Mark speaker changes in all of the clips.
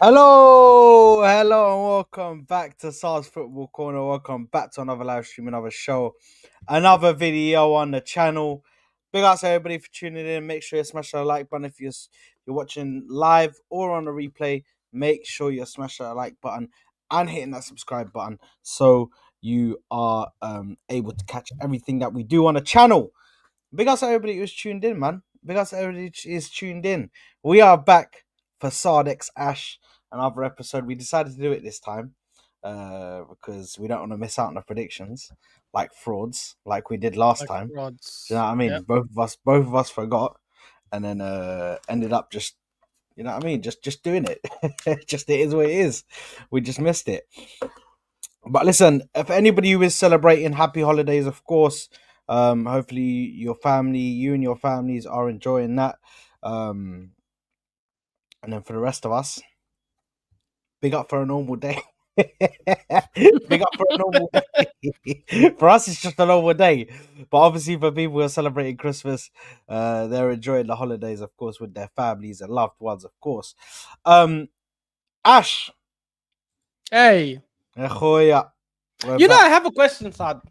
Speaker 1: Hello, and welcome back to Saad's Football Corner. Welcome back to another live stream, another show, another video on the channel. Big ups to everybody for tuning in. Make sure you smash that like button if you're watching live or on a replay. Make sure you smash that like button and hitting that subscribe button so you are able to catch everything that we do on the channel. Big ups to everybody who's tuned in, man. Big ups to everybody is tuned in. We are back for Saad x Ash, another episode. We decided to do it this time because we don't want to miss out on the predictions like frauds, like we did last
Speaker 2: Like
Speaker 1: time.
Speaker 2: rods.
Speaker 1: Do you know what I mean?
Speaker 2: Yep.
Speaker 1: Both of us forgot, and then ended up just, you know what I mean, just doing it. Just it is what it is. We just missed it. But listen, if anybody who is celebrating happy holidays, of course, hopefully you and your families are enjoying that. And then for the rest of us, big up for a normal day. Big up for a normal day. For us, it's just a normal day. But obviously, for people who are celebrating Christmas, they're enjoying the holidays, of course, with their families and loved ones, of course. Ash.
Speaker 2: Hey.
Speaker 1: Echoya.
Speaker 2: I have a question, Saad.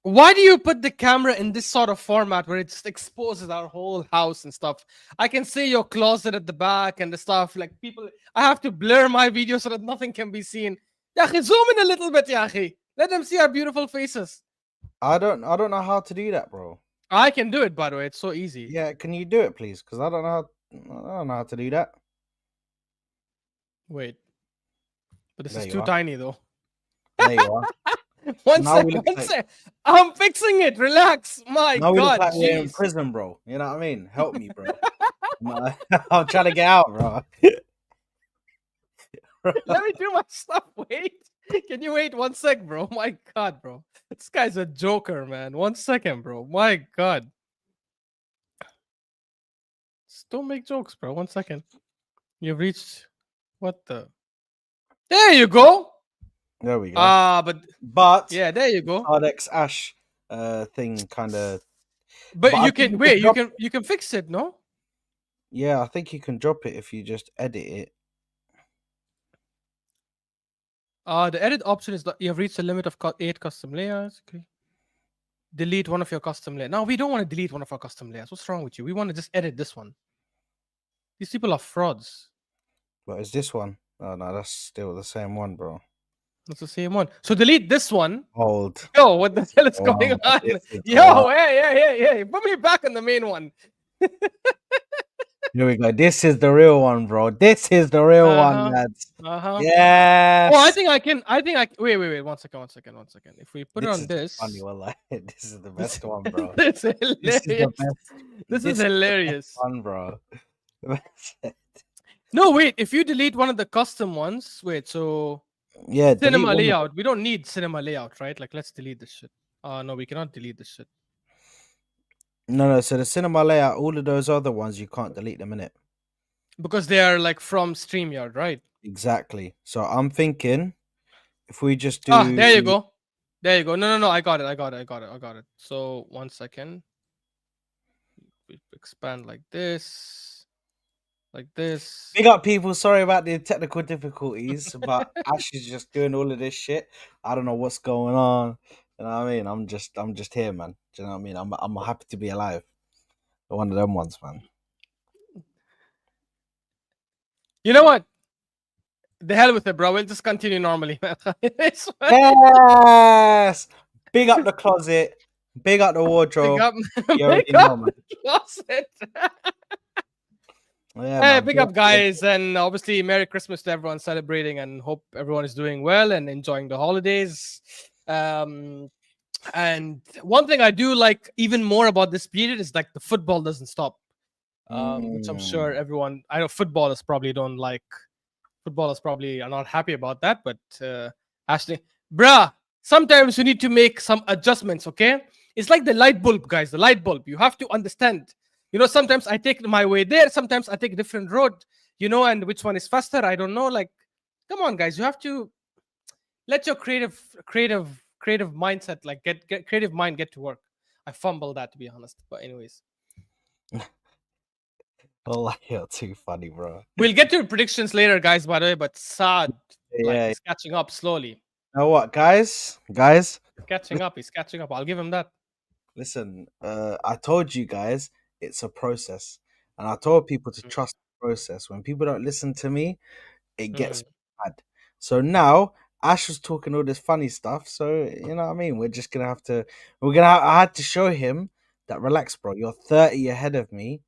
Speaker 2: Why do you put the camera in this sort of format where it just exposes our whole house and stuff? I can see your closet at the back and the stuff. Like people, I have to blur my video so that nothing can be seen. Yahi, zoom in a little bit, Yahi. Let them see our beautiful faces.
Speaker 1: I don't know how to do that, bro.
Speaker 2: I can do it, by the way. It's so easy.
Speaker 1: Yeah, can you do it, please? Because I don't know how to do that.
Speaker 2: Wait. But this
Speaker 1: There
Speaker 2: is
Speaker 1: you
Speaker 2: too
Speaker 1: are.
Speaker 2: tiny, though.
Speaker 1: There you are.
Speaker 2: One
Speaker 1: Now we look
Speaker 2: sec.
Speaker 1: like
Speaker 2: I'm fixing it. Relax. My
Speaker 1: now we look
Speaker 2: God.
Speaker 1: like we're in
Speaker 2: Jeez.
Speaker 1: prison, bro. You know what I mean? Help me, bro. I'm trying to get out, bro.
Speaker 2: Let me do my stuff. Wait. Can you wait 1 sec, bro? My God, bro. This guy's a joker, man. 1 second, bro. My God. Just don't make jokes, bro. 1 second. You've reached what the? There you go.
Speaker 1: There we go. But
Speaker 2: yeah, there you go.
Speaker 1: Ardex Ash thing kind of.
Speaker 2: But
Speaker 1: I
Speaker 2: you
Speaker 1: think
Speaker 2: can wait.
Speaker 1: drop
Speaker 2: You can fix it, no?
Speaker 1: Yeah, I think you can drop it if you just edit it.
Speaker 2: The edit option is that you have reached a limit of 8 custom layers. Okay. Delete one of your custom layers. No, we don't want to delete one of our custom layers. What's wrong with you? We want to just edit this one. These people are frauds.
Speaker 1: What is this one? Oh no, that's still the same one, bro.
Speaker 2: That's the same one. So delete this one.
Speaker 1: Hold.
Speaker 2: Yo, what the hell is going on? Yo, hey. Put me back on the main one.
Speaker 1: Here we go. This is the real one, bro. This is the real one, lads. Yes.
Speaker 2: Oh, I think I can. Wait. 1 second. If we put it on this.
Speaker 1: Funny, well, this is the best one, bro.
Speaker 2: This is hilarious.
Speaker 1: This is the best.
Speaker 2: This is hilarious.
Speaker 1: One, bro.
Speaker 2: No, wait. If you delete one of the custom ones, wait. So
Speaker 1: yeah,
Speaker 2: cinema layout. We don't need cinema layout, right? Like, let's delete this shit. No, we cannot delete this shit.
Speaker 1: No. So the cinema layout, all of those other ones, you can't delete them, innit?
Speaker 2: Because they are like from StreamYard, right?
Speaker 1: Exactly. So I'm thinking if we just do.
Speaker 2: There you go. No. I got it. So 1 second. We expand like this. Like this.
Speaker 1: Big up, people. Sorry about the technical difficulties, but Ash is just doing all of this shit. I don't know what's going on. You know what I mean? I'm just here, man. Do you know what I mean? I'm happy to be alive. One of them ones, man.
Speaker 2: You know what? The hell with it, bro. We'll just continue normally.
Speaker 1: Yes. Big up the closet. Big up the wardrobe.
Speaker 2: Big up the closet.
Speaker 1: Yeah,
Speaker 2: hey, big up, guys, and obviously Merry Christmas to everyone celebrating, and hope everyone is doing well and enjoying the holidays. And one thing I do like even more about this period is like the football doesn't stop, which I'm sure everyone. I know footballers probably don't like. Footballers probably are not happy about that, but Ashley, bruh, sometimes you need to make some adjustments. Okay, it's like the light bulb, guys. The light bulb. You have to understand. You know, sometimes I take my way there, sometimes I take a different road, you know, and which one is faster, I don't know. Like, come on, guys, you have to let your creative mindset, like get creative mind get to work. I fumbled that, to be honest. But anyways.
Speaker 1: Oh, you're too funny, bro.
Speaker 2: We'll get to predictions later, guys, by the way, but Saad, like,
Speaker 1: Yeah.
Speaker 2: is catching up slowly.
Speaker 1: You know what, guys? Guys,
Speaker 2: He's catching up. I'll give him that.
Speaker 1: listen. I told you guys it's a process, and I told people to
Speaker 2: Mm.
Speaker 1: trust the process. When people don't listen to me, it gets
Speaker 2: Mm.
Speaker 1: bad. So now Ash was talking all this funny stuff. So you know what I mean. We're just gonna have to. I had to show him that relax, bro. You're 30 ahead of me.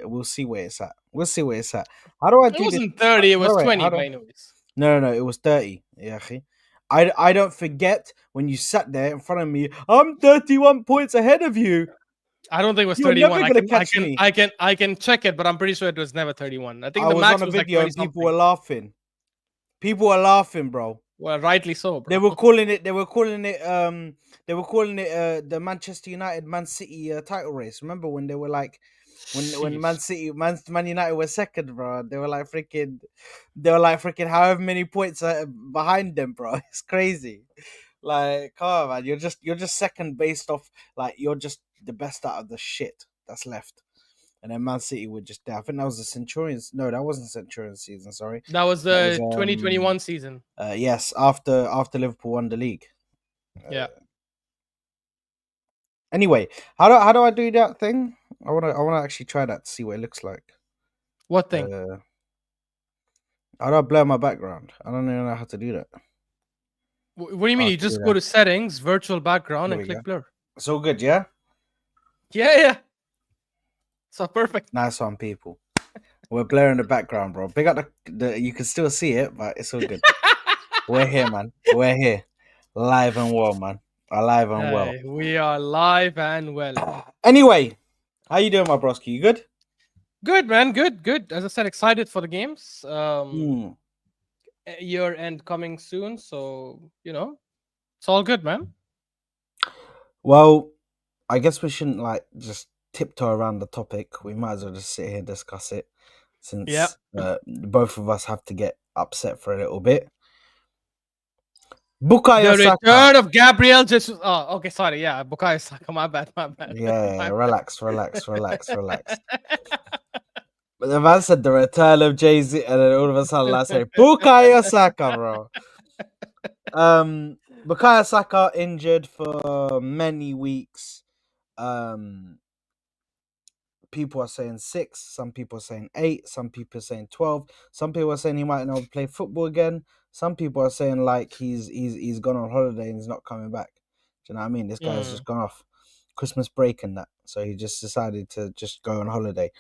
Speaker 1: We'll see where it's at. We'll see where it's at. How do I
Speaker 2: It
Speaker 1: do this?
Speaker 2: wasn't 30, it was
Speaker 1: Wait,
Speaker 2: 20,
Speaker 1: how
Speaker 2: but
Speaker 1: do?
Speaker 2: anyways.
Speaker 1: No, it was 30. Yeah, akhi. I don't forget when you sat there in front of me. I'm 31 points ahead of you.
Speaker 2: I don't think it was
Speaker 1: You're
Speaker 2: 31.
Speaker 1: never gonna catch me.
Speaker 2: I can check it, but I'm pretty sure it was never 31. I think
Speaker 1: I
Speaker 2: the
Speaker 1: was on
Speaker 2: max
Speaker 1: a
Speaker 2: was like
Speaker 1: video
Speaker 2: 20
Speaker 1: and people were
Speaker 2: something.
Speaker 1: laughing. People were laughing, bro.
Speaker 2: Well, rightly so,
Speaker 1: They
Speaker 2: bro.
Speaker 1: were calling it. The Manchester United Man City title race. Remember when they were like, when
Speaker 2: Sheesh.
Speaker 1: Man United were second, bro. They were like freaking however many points behind them, bro. It's crazy. Like, come on, man. You're just second based off like you're just the best out of the shit that's left. And then Man City were just there. I think that was the Centurions. No, that wasn't Centurions season. Sorry,
Speaker 2: That was
Speaker 1: that was
Speaker 2: the 2021 season.
Speaker 1: yes, after Liverpool won the league.
Speaker 2: Yeah.
Speaker 1: Anyway, how do I do that thing? I wanna actually try that to see what it looks like.
Speaker 2: What thing?
Speaker 1: How do I blur my background? I don't even know how to do that.
Speaker 2: What do you
Speaker 1: Oh,
Speaker 2: mean?
Speaker 1: I
Speaker 2: You
Speaker 1: can do
Speaker 2: just go
Speaker 1: that.
Speaker 2: to settings, virtual background,
Speaker 1: There
Speaker 2: and
Speaker 1: we go.
Speaker 2: click blur.
Speaker 1: It's all good, yeah.
Speaker 2: Yeah. So perfect.
Speaker 1: Nice one, people. We're blurring the background, bro. Big up the you can still see it, but it's all good. We're here, man. We're here. Live and well, man. Alive and well.
Speaker 2: Hey, we are live and well.
Speaker 1: Anyway, how you doing, my broski? You good?
Speaker 2: Good, man. Good. As I said, excited for the games.
Speaker 1: Hmm.
Speaker 2: Year end coming soon, so it's all good, man.
Speaker 1: Well, I guess we shouldn't like just tiptoe around the topic. We might as well just sit here and discuss it,
Speaker 2: Yeah.
Speaker 1: since both of us have to get upset for a little bit. Bukayo
Speaker 2: The
Speaker 1: Saka.
Speaker 2: return of Gabriel Jesus. Oh, okay. Sorry. Yeah. Bukayo Saka. My bad.
Speaker 1: Yeah,
Speaker 2: My
Speaker 1: relax. But the man said the return of Jay-Z, and then all of a sudden I say Bukayo Saka, bro. Bukayo Saka injured for many weeks. People are saying 6, some people are saying 8, some people are saying 12, some people are saying he might not play football again. Some people are saying like he's gone on holiday and he's not coming back. Do you know what I mean? This guy's just gone off Christmas break and that, so he just decided to just go on holiday.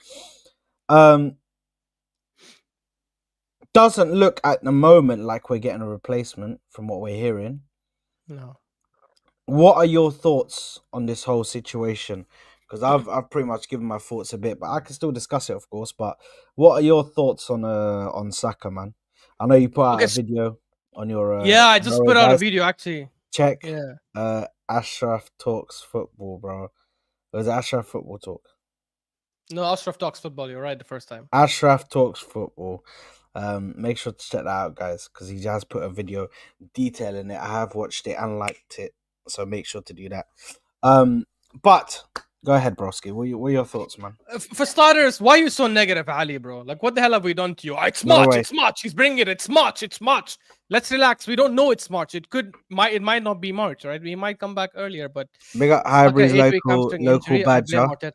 Speaker 1: Doesn't look at the moment like we're getting a replacement from what we're hearing.
Speaker 2: No.
Speaker 1: What are your thoughts on this whole situation? Because I've pretty much given my thoughts a bit, but I can still discuss it, of course. But what are your thoughts on Saka, man? I know you put out
Speaker 2: Okay.
Speaker 1: a video on your
Speaker 2: Yeah, I just put out a
Speaker 1: guys,
Speaker 2: video actually.
Speaker 1: check.
Speaker 2: Yeah.
Speaker 1: Ashraf talks football, bro. Was it Ashraf football talk?
Speaker 2: No, Ashraf talks football. You're right. The first time.
Speaker 1: Ashraf talks football. Make sure to check that out, guys, because he has put a video detailing it. I have watched it and liked it, so make sure to do that. But go ahead, broski. What are your thoughts, man?
Speaker 2: For starters, why are you so negative, Ali, bro? Like, what the hell have we done to you? It's March. It's March. He's bringing it. It's March. Let's relax. We don't know it's March. It might not be March, right? We might come back earlier, but
Speaker 1: Big up Highbury's local
Speaker 2: injury,
Speaker 1: badger.
Speaker 2: I blame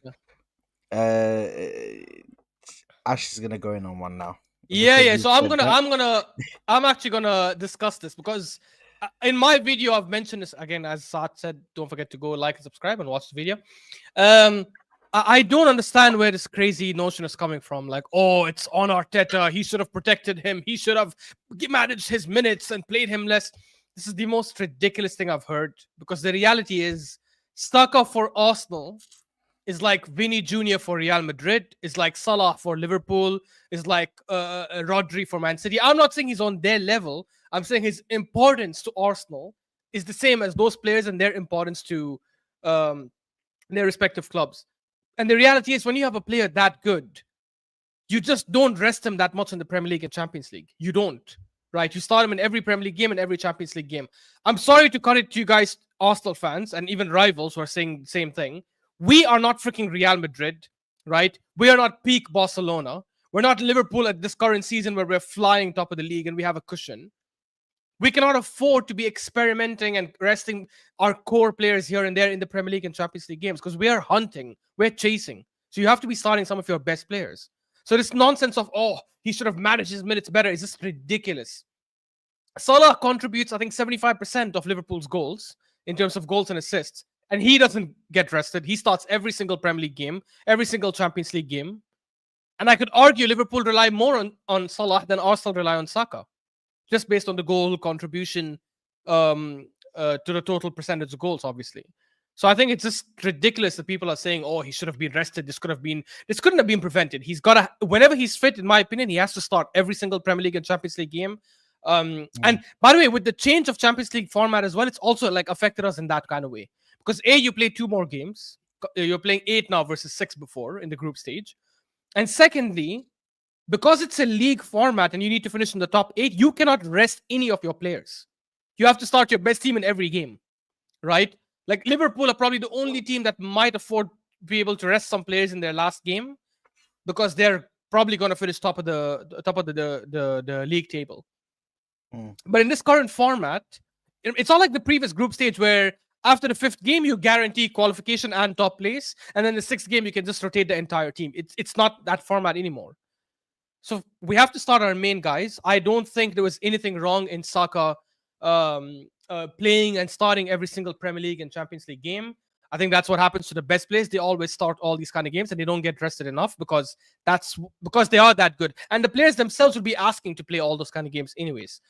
Speaker 1: Ash is gonna go in on one now.
Speaker 2: Yeah. So I'm actually gonna discuss this because in my video I've mentioned this again. As Saad said, don't forget to go like and subscribe and watch the video. I don't understand where this crazy notion is coming from. Like, oh, it's on Arteta. He should have protected him. He should have managed his minutes and played him less. This is the most ridiculous thing I've heard, because the reality is Saka for Arsenal is like Vinny Jr. for Real Madrid, is like Salah for Liverpool, is like Rodri for Man City. I'm not saying he's on their level. I'm saying his importance to Arsenal is the same as those players and their importance to their respective clubs. And the reality is, when you have a player that good, you just don't rest him that much in the Premier League and Champions League. You don't, right? You start him in every Premier League game and every Champions League game. I'm sorry to cut it to you guys, Arsenal fans, and even rivals who are saying the same thing. We are not freaking Real Madrid. right? We are not peak Barcelona. We're not Liverpool at this current season where we're flying top of the league and we have a cushion. We cannot afford to be experimenting and resting our core players here and there in the Premier League and Champions League games because we are hunting, we're chasing. So you have to be starting some of your best players. So this nonsense of, oh, he should have managed his minutes better is just ridiculous. Salah contributes, I think, 75% of Liverpool's goals in terms of goals and assists. And he doesn't get rested. He starts every single Premier League game, every single Champions League game. And I could argue Liverpool rely more on Salah than Arsenal rely on Saka, just based on the goal contribution to the total percentage of goals, obviously. So I think it's just ridiculous that people are saying, "Oh, he should have been rested. This couldn't have been prevented." He's got to, whenever he's fit, in my opinion, he has to start every single Premier League and Champions League game. And by the way, with the change of Champions League format as well, it's also like affected us in that kind of way because you play 2 more games. You're playing 8 now versus 6 before in the group stage, and secondly, because it's a league format and you need to finish in the top 8, you cannot rest any of your players. You have to start your best team in every game, right? Like Liverpool are probably the only team that might afford to be able to rest some players in their last game because they're probably going to finish top of the league table. But in this current format, it's not like the previous group stage where after the 5th game you guarantee qualification and top place, and then the 6th game you can just rotate the entire team. It's not that format anymore. So we have to start our main guys. I don't think there was anything wrong in Saka playing and starting every single Premier League and Champions League game. I think that's what happens to the best players. They always start all these kind of games and they don't get rested enough because they are that good. And the players themselves will be asking to play all those kind of games anyways.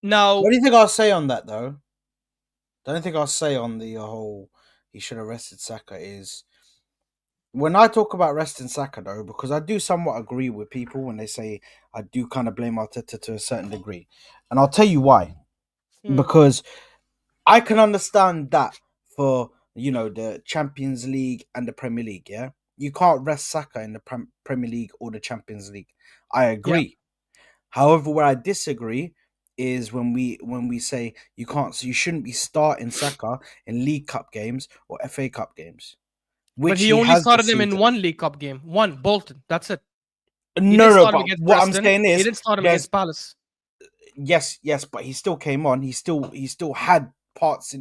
Speaker 2: Now,
Speaker 1: what do you think I'll say on that though? The only thing I'll say on the whole he should have rested Saka is when I talk about resting Saka though, because I do somewhat agree with people when they say I do kind of blame Arteta to a certain degree. And I'll tell you why. Because I can understand that for, the Champions League and the Premier League, yeah? You can't rest Saka in the Premier League or the Champions League. I agree.
Speaker 2: Yeah.
Speaker 1: However, where I disagree is when we say you shouldn't be starting Saka in League Cup games or FA Cup games.
Speaker 2: But he only started him in one League Cup game. One, Bolton. That's it.
Speaker 1: No, but what I'm saying is
Speaker 2: he didn't start him against Palace.
Speaker 1: Yes, but he still came on. He still had parts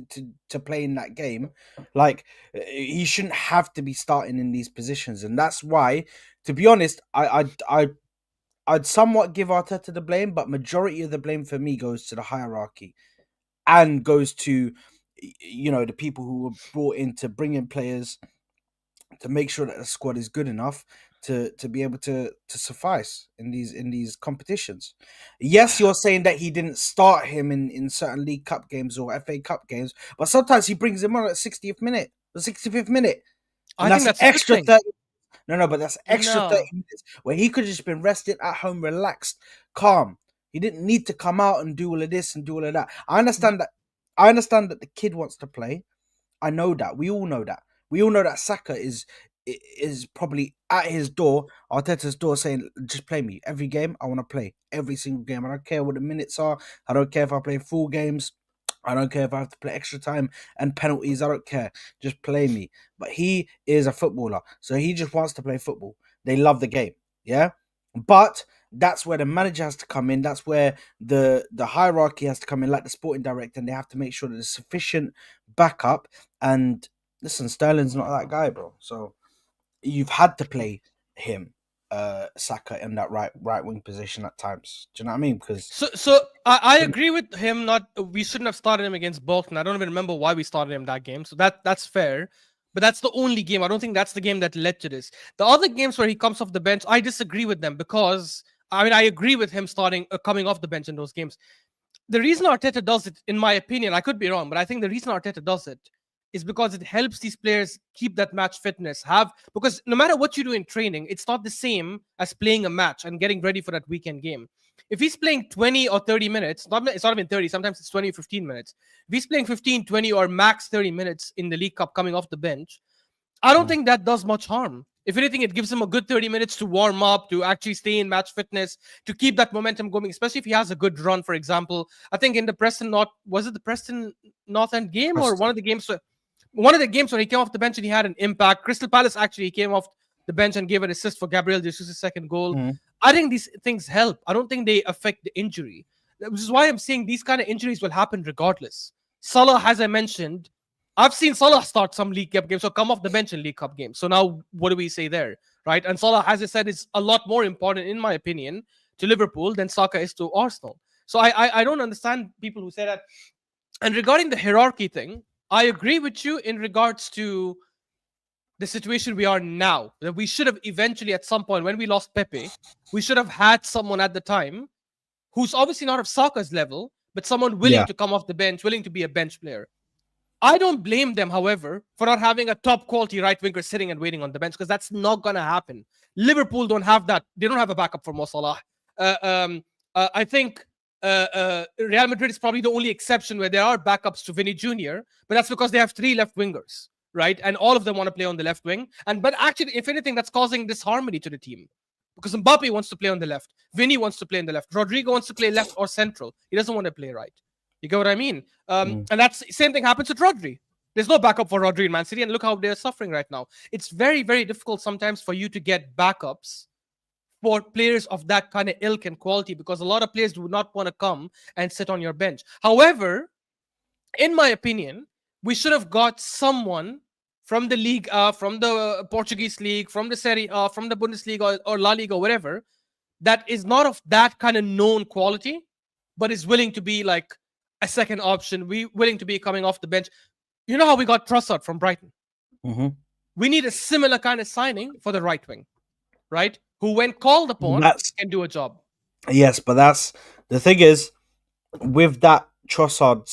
Speaker 1: to play in that game. Like he shouldn't have to be starting in these positions, and that's why, to be honest, I'd somewhat give Arteta the blame, but majority of the blame for me goes to the hierarchy and goes to the people who were brought in to bring in players to make sure that the squad is good enough to be able to suffice in these competitions. Yes, you're saying that he didn't start him in certain League Cup games or FA Cup games, but sometimes he brings him on at 60th minute, the 65th minute.
Speaker 2: And I think that's
Speaker 1: extra
Speaker 2: 30.
Speaker 1: No, but that's extra 30 minutes where he could have just been rested at home, relaxed, calm. He didn't need to come out and do all of this and do all of that. I understand that the kid wants to play. I know that. We all know that. We all know that Saka is probably at his door, Arteta's door, saying, just play me. Every game, I want to play. Every single game. I don't care what the minutes are. I don't care if I play full games. I don't care if I have to play extra time and penalties. I don't care. Just play me. But he is a footballer. So he just wants to play football. They love the game. Yeah? But that's where the manager has to come in. That's where the hierarchy has to come in, like the sporting director, and they have to make sure that there's sufficient backup. And listen, Sterling's not that guy, bro. So you've had to play him, Saka, in that right wing position at times. Do you know what I mean? Because
Speaker 2: so I agree with him. We shouldn't have started him against Bolton. I don't even remember why we started him that game. So that's fair. But that's the only game. I don't think that's the game that led to this. The other games where he comes off the bench, I disagree with them because I agree with him coming off the bench in those games. The reason Arteta does it, in my opinion, I could be wrong, but I think the reason Arteta does it is because it helps these players keep that match fitness. Because no matter what you do in training, it's not the same as playing a match and getting ready for that weekend game. If he's playing 20 or 30 minutes, it's not even 30, sometimes it's 20 or 15 minutes. If he's playing 15, 20 or max 30 minutes in the League Cup coming off the bench, I don't think that does much harm. If anything, it gives him a good 30 minutes to warm up, to actually stay in match fitness, to keep that momentum going, especially if he has a good run, for example. I think in the Preston North, was it the Preston North End game or one of the games? One of the games when he came off the bench and he had an impact. Crystal Palace actually he came off the bench and gave an assist for Gabriel Jesus' second goal.
Speaker 1: Mhm.
Speaker 2: I think these things help. I don't think they affect the injury. Which is why I'm saying these kind of injuries will happen regardless. Salah, as I mentioned, I've seen Salah start some League Cup games or come off the bench in League Cup games. So now what do we say there, right? And Salah, as I said, is a lot more important, in my opinion, to Liverpool than Saka is to Arsenal. So I don't understand people who say that. And regarding the hierarchy thing, I agree with you in regards to the situation we are now. That we should have eventually, at some point, when we lost Pepe, we should have had someone at the time who's obviously not of Saka's level, but someone willing
Speaker 1: Yeah.
Speaker 2: to come off the bench, willing to be a bench player. I don't blame them, however, for not having a top quality right winger sitting and waiting on the bench, because that's not going to happen. Liverpool don't have that. They don't have a backup for Mo Salah. I think Real Madrid is probably the only exception where there are backups to Vinny Jr., but that's because they have 3 left wingers, right? And all of them want to play on the left wing. But actually, if anything, that's causing disharmony to the team. Because Mbappe wants to play on the left. Vinny wants to play on the left. Rodrigo wants to play left or central. He doesn't want to play right. You get what I mean? And that's same thing happens with Rodri. There's no backup for Rodri in Man City, and look how they're suffering right now. It's very, very difficult sometimes for you to get backups for players of that kind of ilk and quality, because a lot of players do not want to come and sit on your bench. However, in my opinion, we should have got someone from the league, from the Portuguese league, from the Serie A, from the Bundesliga or La Liga, or whatever, that is not of that kind of known quality, but is willing to be like a second option. We willing to be coming off the bench. You know how we got Trossard from Brighton?
Speaker 1: Mhm.
Speaker 2: We need a similar kind of signing for the right wing, right? Who, when called upon,
Speaker 1: That's
Speaker 2: can do a job.
Speaker 1: yes, but that's the thing is with that Trossard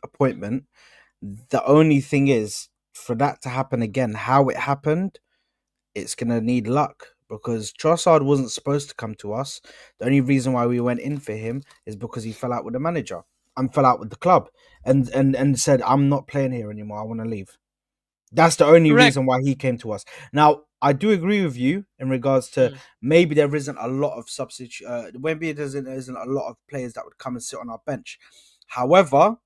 Speaker 1: appointment. The only thing is for that to happen again, how it happened, it's gonna need luck because Trossard wasn't supposed to come to us. The only reason why we went in for him is because he fell out with the manager and fell out with the club and said, "I'm not playing here anymore. I want to leave." That's the only
Speaker 2: Correct.
Speaker 1: reason why he came to us. Now, I do agree with you in regards to
Speaker 2: Mm.
Speaker 1: maybe there isn't a lot of substitute. Maybe there isn't a lot of players that would come and sit on our bench. However,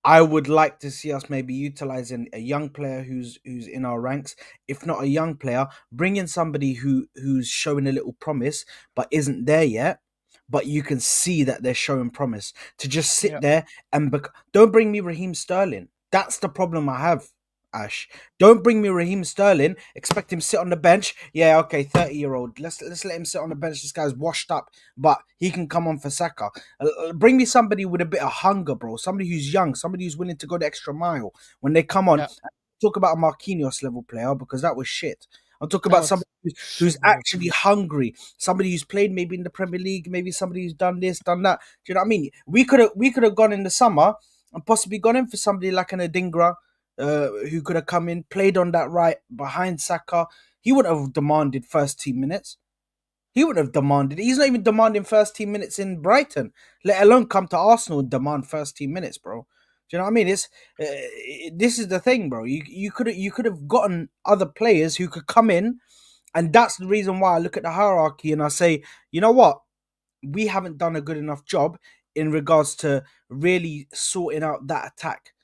Speaker 1: I would like to see us maybe utilizing a young player who's in our ranks. If not a young player, bring in somebody who's showing a little promise but isn't there yet. But you can see that they're showing promise. To just sit
Speaker 2: Yeah.
Speaker 1: there and don't bring me Raheem Sterling. That's the problem I have, Ash. Don't bring me Raheem Sterling. Expect him to sit on the bench. Yeah, okay, 30-year-old. Let's let him sit on the bench. This guy's washed up, but he can come on for Saka. Bring me somebody with a bit of hunger, bro. Somebody who's young, somebody who's willing to go the extra mile. When they come on,
Speaker 2: Yeah.
Speaker 1: talk about a Marquinhos level player because that was shit. I'm talking
Speaker 2: That
Speaker 1: about
Speaker 2: was
Speaker 1: somebody who's
Speaker 2: shit, bro.
Speaker 1: actually hungry, somebody who's played maybe in the Premier League, maybe somebody who's done this, done that. Do you know what I mean? We could have gone in the summer and possibly gone in for somebody like an Adingra, who could have come in, played on that right behind Saka. He would have demanded first team minutes. He would have demanded. He's not even demanding first team minutes in Brighton, let alone come to Arsenal and demand first team minutes, bro. Do you know what I mean? This is the thing, bro. You could have gotten other players who could come in, and that's the reason why I look at the hierarchy and I say, you know what, we haven't done a good enough job in regards to really sorting out that attack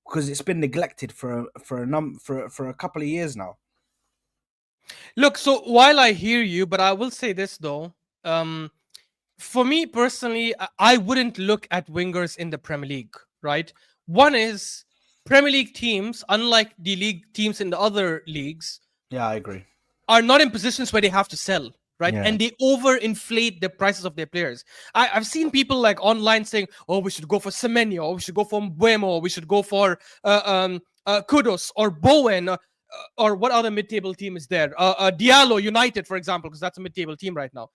Speaker 1: because it's been neglected for a couple of years now.
Speaker 2: Look, so while I hear you, but I will say this though. Um, for me personally, I wouldn't look at wingers in the Premier League, right? One is Premier League teams, unlike the league teams in the other leagues,
Speaker 1: Yeah, I agree.
Speaker 2: are not in positions where they have to sell, right?
Speaker 1: Yeah.
Speaker 2: And they overinflate the prices of their players. I've seen people like online saying, "Oh, we should go for Semenyo, or we should go for Mbuemo, or we should go for Kudos or Bowen, or what other mid-table team is there? Diallo United, for example, because that's a mid-table team right now."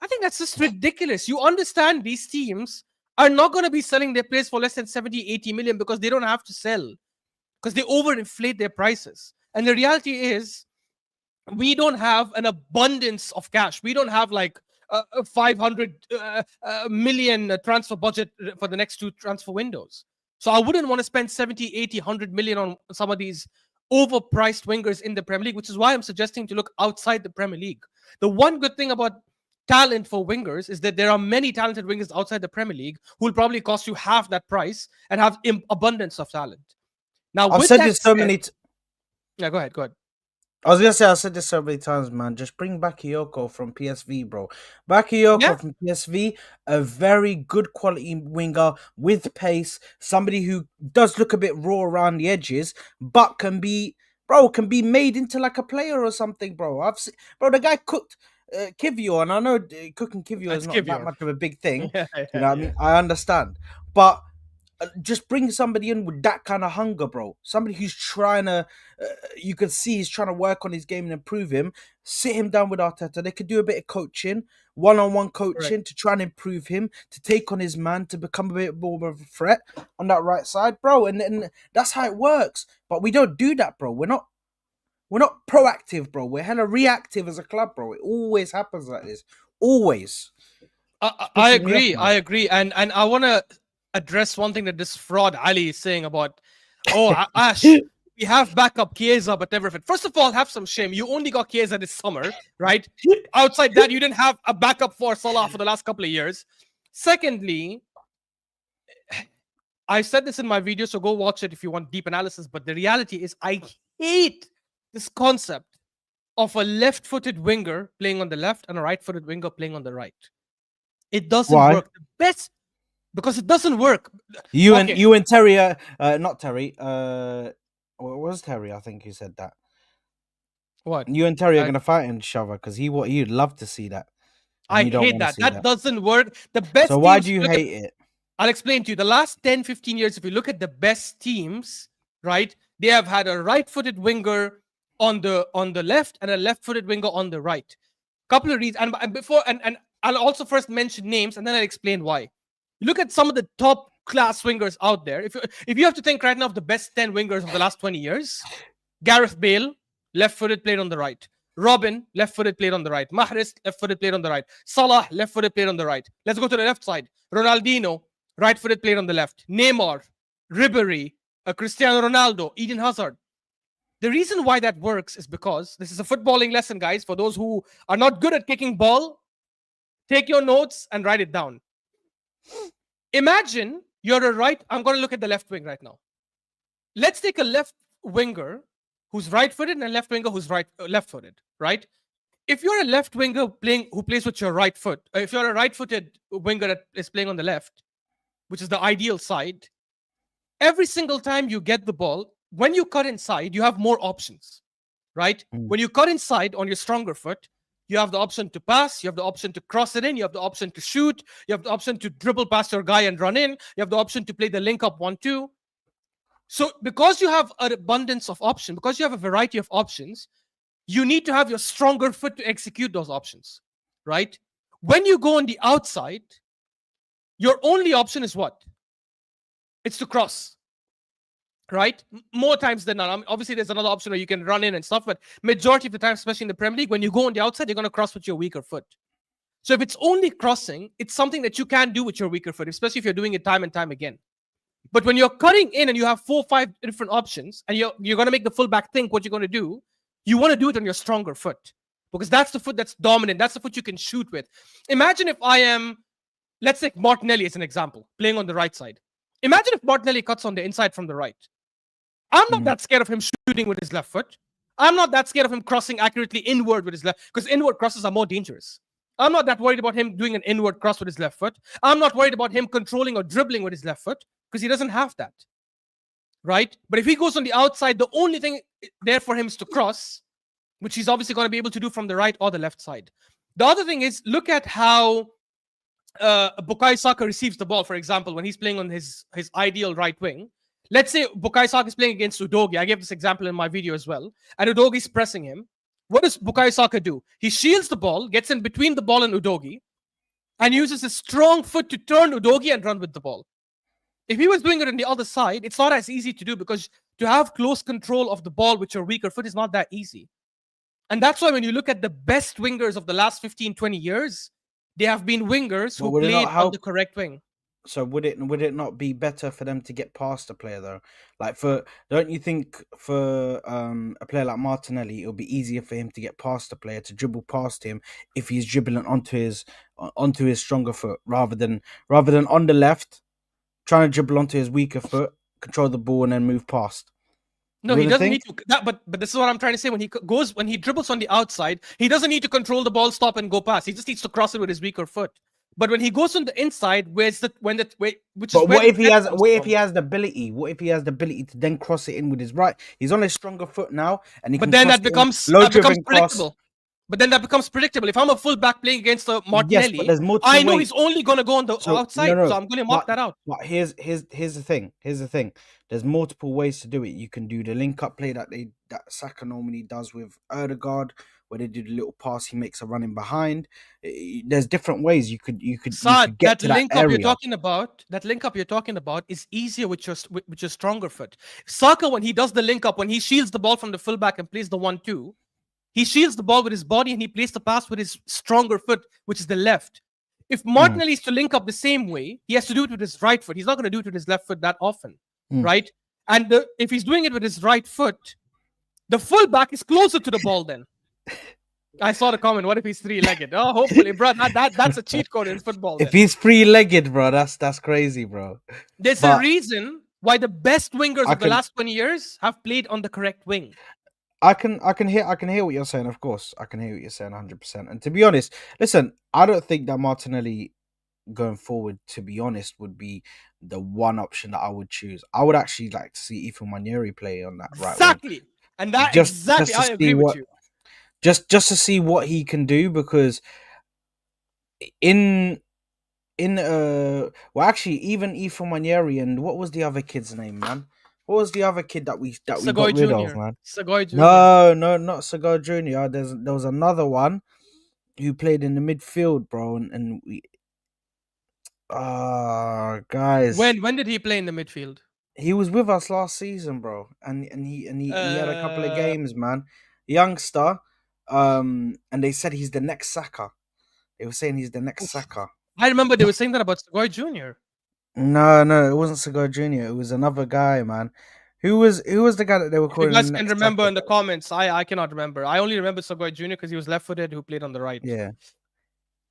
Speaker 2: I think that's just ridiculous. You understand these teams are not going to be selling their players for less than 70, 80 million because they don't have to sell, because they overinflate their prices. And the reality is, we don't have an abundance of cash. We don't have like a 500 million transfer budget for the next 2 transfer windows. So I wouldn't want to spend 70, 80, 100 million on some of these overpriced wingers in the Premier League, which is why I'm suggesting to look outside the Premier League. The one good thing about talent for wingers is that there are many talented wingers outside the Premier League who will probably cost you half that price and have abundance of talent. Now,
Speaker 1: I've
Speaker 2: with
Speaker 1: said
Speaker 2: that
Speaker 1: this so
Speaker 2: said,
Speaker 1: many.
Speaker 2: yeah, go ahead, go ahead.
Speaker 1: I was gonna say I said this so many times, man. Just bring Bakayoko from PSV, bro. Bakayoko
Speaker 2: Yeah,
Speaker 1: from PSV, a very good quality winger with pace. Somebody who does look a bit raw around the edges, but can be made into like a player or something, bro. I've seen, bro. The guy cooked Kivio, and I know cooking Kivio is
Speaker 2: let's
Speaker 1: not
Speaker 2: give
Speaker 1: that
Speaker 2: you.
Speaker 1: much of a big thing.
Speaker 2: Yeah,
Speaker 1: You
Speaker 2: yeah,
Speaker 1: know what I
Speaker 2: yeah.
Speaker 1: mean? I understand, but just bring somebody in with that kind of hunger, bro. Somebody who's trying to, you can see he's trying to work on his game and improve him. Sit him down with Arteta. They could do a bit of coaching, one-on-one
Speaker 2: Correct.
Speaker 1: coaching to try and improve him, to take on his man, to become a bit more of a threat on that right side, bro. And that's how it works. But we don't do that, bro. We're not proactive, bro. We're hella reactive as a club, bro. It always happens like this. Always. It
Speaker 2: I
Speaker 1: pisses me off,
Speaker 2: agree.
Speaker 1: man.
Speaker 2: I agree. And I want to address one thing that this fraud Ali is saying about, oh, Ash, we have backup Chiesa, but never fit. First of all, have some shame. You only got Chiesa this summer, right? Outside that, you didn't have a backup for Salah for the last couple of years. Secondly, I said this in my video, so go watch it if you want deep analysis. But the reality is, I hate this concept of a left-footed winger playing on the left and a right-footed winger playing on the right. It doesn't
Speaker 1: Why?
Speaker 2: work. The best because it doesn't work.
Speaker 1: You and
Speaker 2: Okay,
Speaker 1: you and Terry, not Terry. What was Terry? I think you said that.
Speaker 2: what?
Speaker 1: You and Terry are
Speaker 2: Uh,
Speaker 1: gonna fight each other because he'd love to see that, and
Speaker 2: I
Speaker 1: you don't
Speaker 2: hate
Speaker 1: want to
Speaker 2: that.
Speaker 1: see
Speaker 2: That
Speaker 1: that.
Speaker 2: doesn't work. The
Speaker 1: So
Speaker 2: best
Speaker 1: why
Speaker 2: teams,
Speaker 1: do you
Speaker 2: look at,
Speaker 1: hate it?
Speaker 2: I'll explain to you. The last 10, 15 years, if you look at the best teams, right, they have had a right-footed winger on the left and a left-footed winger on the right. Couple of reasons. And before and I'll also first mention names and then I'll explain why. You look at some of the top class wingers out there. If you have to think right now of the best 10 wingers of the last 20 years, Gareth Bale, left-footed, played on the right. Robin, left-footed, played on the right. Mahrez, left-footed, played on the right. Salah, left-footed, played on the right. Let's go to the left side. Ronaldinho, right-footed, played on the left. Neymar, Ribery, Cristiano Ronaldo, Eden Hazard. The reason why that works is because this is a footballing lesson, guys. For those who are not good at kicking ball, take your notes and write it down. Imagine you're a right. I'm going to look at the left wing right now. Let's take a left winger who's right-footed and a left winger who's left-footed, right? If you're a left winger who plays with your right foot, if you're a right-footed winger that is playing on the left, which is the ideal side, every single time you get the ball, when you cut inside, you have more options, right?
Speaker 1: Mm.
Speaker 2: When you cut inside on your stronger foot, you have the option to pass, you have the option to cross it in, you have the option to shoot, you have the option to dribble past your guy and run in, you have the option to play the link up 1-2. So because you have an abundance of options, because you have a variety of options, you need to have your stronger foot to execute those options, right? When you go on the outside, your only option is what? It's to cross, right? More times than not. I mean, obviously, there's another option where you can run in and stuff, but majority of the time, especially in the Premier League, when you go on the outside, you're going to cross with your weaker foot. So if it's only crossing, it's something that you can do with your weaker foot, especially if you're doing it time and time again. But when you're cutting in and you have 4-5 different options, and you're going to make the fullback think what you're going to do, you want to do it on your stronger foot because that's the foot that's dominant. That's the foot you can shoot with. Imagine if I am, let's take Martinelli as an example, playing on the right side. Imagine if Martinelli cuts on the inside from the right. I'm not that scared of him shooting with his left foot. I'm not that scared of him crossing accurately inward with his left, because inward crosses are more dangerous. I'm not that worried about him doing an inward cross with his left foot. I'm not worried about him controlling or dribbling with his left foot because he doesn't have that, right? But if he goes on the outside, the only thing there for him is to cross, which he's obviously going to be able to do from the right or the left side. The other thing is, look at how Bukayo Saka receives the ball, for example, when he's playing on his ideal right wing. Let's say Bukayo Saka is playing against Udogie. I gave this example in my video as well. And Udogie's pressing him. What does Bukayo Saka do? He shields the ball, gets in between the ball and Udogie, and uses his strong foot to turn Udogie and run with the ball. If he was doing it on the other side, it's not as easy to do because to have close control of the ball with your weaker foot is not that easy. And that's why when you look at the best wingers of the last 15, 20 years, they have been wingers who played on the correct wing.
Speaker 1: So would it not be better for them to get past the player though? Like don't you think for a player like Martinelli, it'll be easier for him to get past the player, to dribble past him if he's dribbling onto his stronger foot rather than on the left trying to dribble onto his weaker foot, control the ball, and then move past.
Speaker 2: No,
Speaker 1: You
Speaker 2: he
Speaker 1: wouldn't
Speaker 2: doesn't
Speaker 1: think?
Speaker 2: need to. But this is what I'm trying to say. When he dribbles on the outside, he doesn't need to control the ball, stop, and go past. He just needs to cross it with his weaker foot. But when he goes on the inside, which is
Speaker 1: But
Speaker 2: where
Speaker 1: what
Speaker 2: the
Speaker 1: if he
Speaker 2: threat
Speaker 1: has?
Speaker 2: comes
Speaker 1: What if he
Speaker 2: from.
Speaker 1: has the ability? What if he has the ability to then cross it in with his right? He's on his stronger foot now, and he
Speaker 2: But
Speaker 1: can
Speaker 2: then
Speaker 1: cross
Speaker 2: that
Speaker 1: it in
Speaker 2: becomes
Speaker 1: low driven cross.
Speaker 2: predictable. But then that becomes predictable. If I'm a fullback playing against
Speaker 1: Yes, but
Speaker 2: Martinelli,
Speaker 1: there's multiple
Speaker 2: I know
Speaker 1: ways.
Speaker 2: he's only going to go on the
Speaker 1: So no,
Speaker 2: outside. So
Speaker 1: no.
Speaker 2: I'm going to mark
Speaker 1: But
Speaker 2: that out.
Speaker 1: here's the thing. Here's the thing. There's multiple ways to do it. You can do the link up play that Saka normally does with Erdegaard, where they do the little pass, he makes a running behind. There's different ways you could
Speaker 2: Saad,
Speaker 1: get to that area.
Speaker 2: that link up you're talking about is easier with your stronger foot. Saka, when he does the link up, when he shields the ball from the fullback and plays the 1-2, he shields the ball with his body and he plays the pass with his stronger foot, which is the left. If
Speaker 1: Mm,
Speaker 2: Martinelli is to link up the same way, he has to do it with his right foot. He's not going to do it with his left foot that often,
Speaker 1: mm.
Speaker 2: right? And if he's doing it with his right foot, the fullback is closer to the ball then. I saw the comment. What if he's three-legged? Oh, hopefully, bro. That's a cheat code in football.
Speaker 1: If
Speaker 2: Then
Speaker 1: he's three-legged, bro, that's crazy, bro.
Speaker 2: there's a
Speaker 1: But
Speaker 2: reason why the best wingers
Speaker 1: I
Speaker 2: of the
Speaker 1: can
Speaker 2: last 20 years have played on the correct wing.
Speaker 1: I can hear what you're saying. Of course, I can hear what you're saying 100%. And to be honest, listen, I don't think that Martinelli going forward, to be honest, would be the one option that I would choose. I would actually like to see Ethan Waneri play on that right wing,
Speaker 2: Exactly, and that
Speaker 1: just
Speaker 2: exactly,
Speaker 1: to
Speaker 2: I
Speaker 1: see
Speaker 2: agree with
Speaker 1: what
Speaker 2: you.
Speaker 1: just to see what he can do. Because in well, actually, even Ethan Waneri and what was the other kid's name, man? What was the other kid that we got
Speaker 2: Sagoy
Speaker 1: rid of,
Speaker 2: Jr.
Speaker 1: man?
Speaker 2: Sagoy Jr.
Speaker 1: No, no, not Sagar Junior. There was another one who played in the midfield, bro, and we guys,
Speaker 2: When did he play in the midfield?
Speaker 1: he was with us last season, bro, and he had a couple of
Speaker 2: Uh,
Speaker 1: games, man. Youngster, and they said he's the next Saka. They were saying he's the next
Speaker 2: oof.
Speaker 1: Saka.
Speaker 2: I remember they were saying that about Sagoy Jr.
Speaker 1: No, no, it wasn't Sagar Junior. It was another guy, man. Who was the guy that they were
Speaker 2: If you
Speaker 1: calling the
Speaker 2: guys can
Speaker 1: next
Speaker 2: remember
Speaker 1: Saka,
Speaker 2: in the
Speaker 1: bro?
Speaker 2: comments, I cannot remember. I only remember Sagoy Jr. because he was left-footed who played on the right.
Speaker 1: Yeah,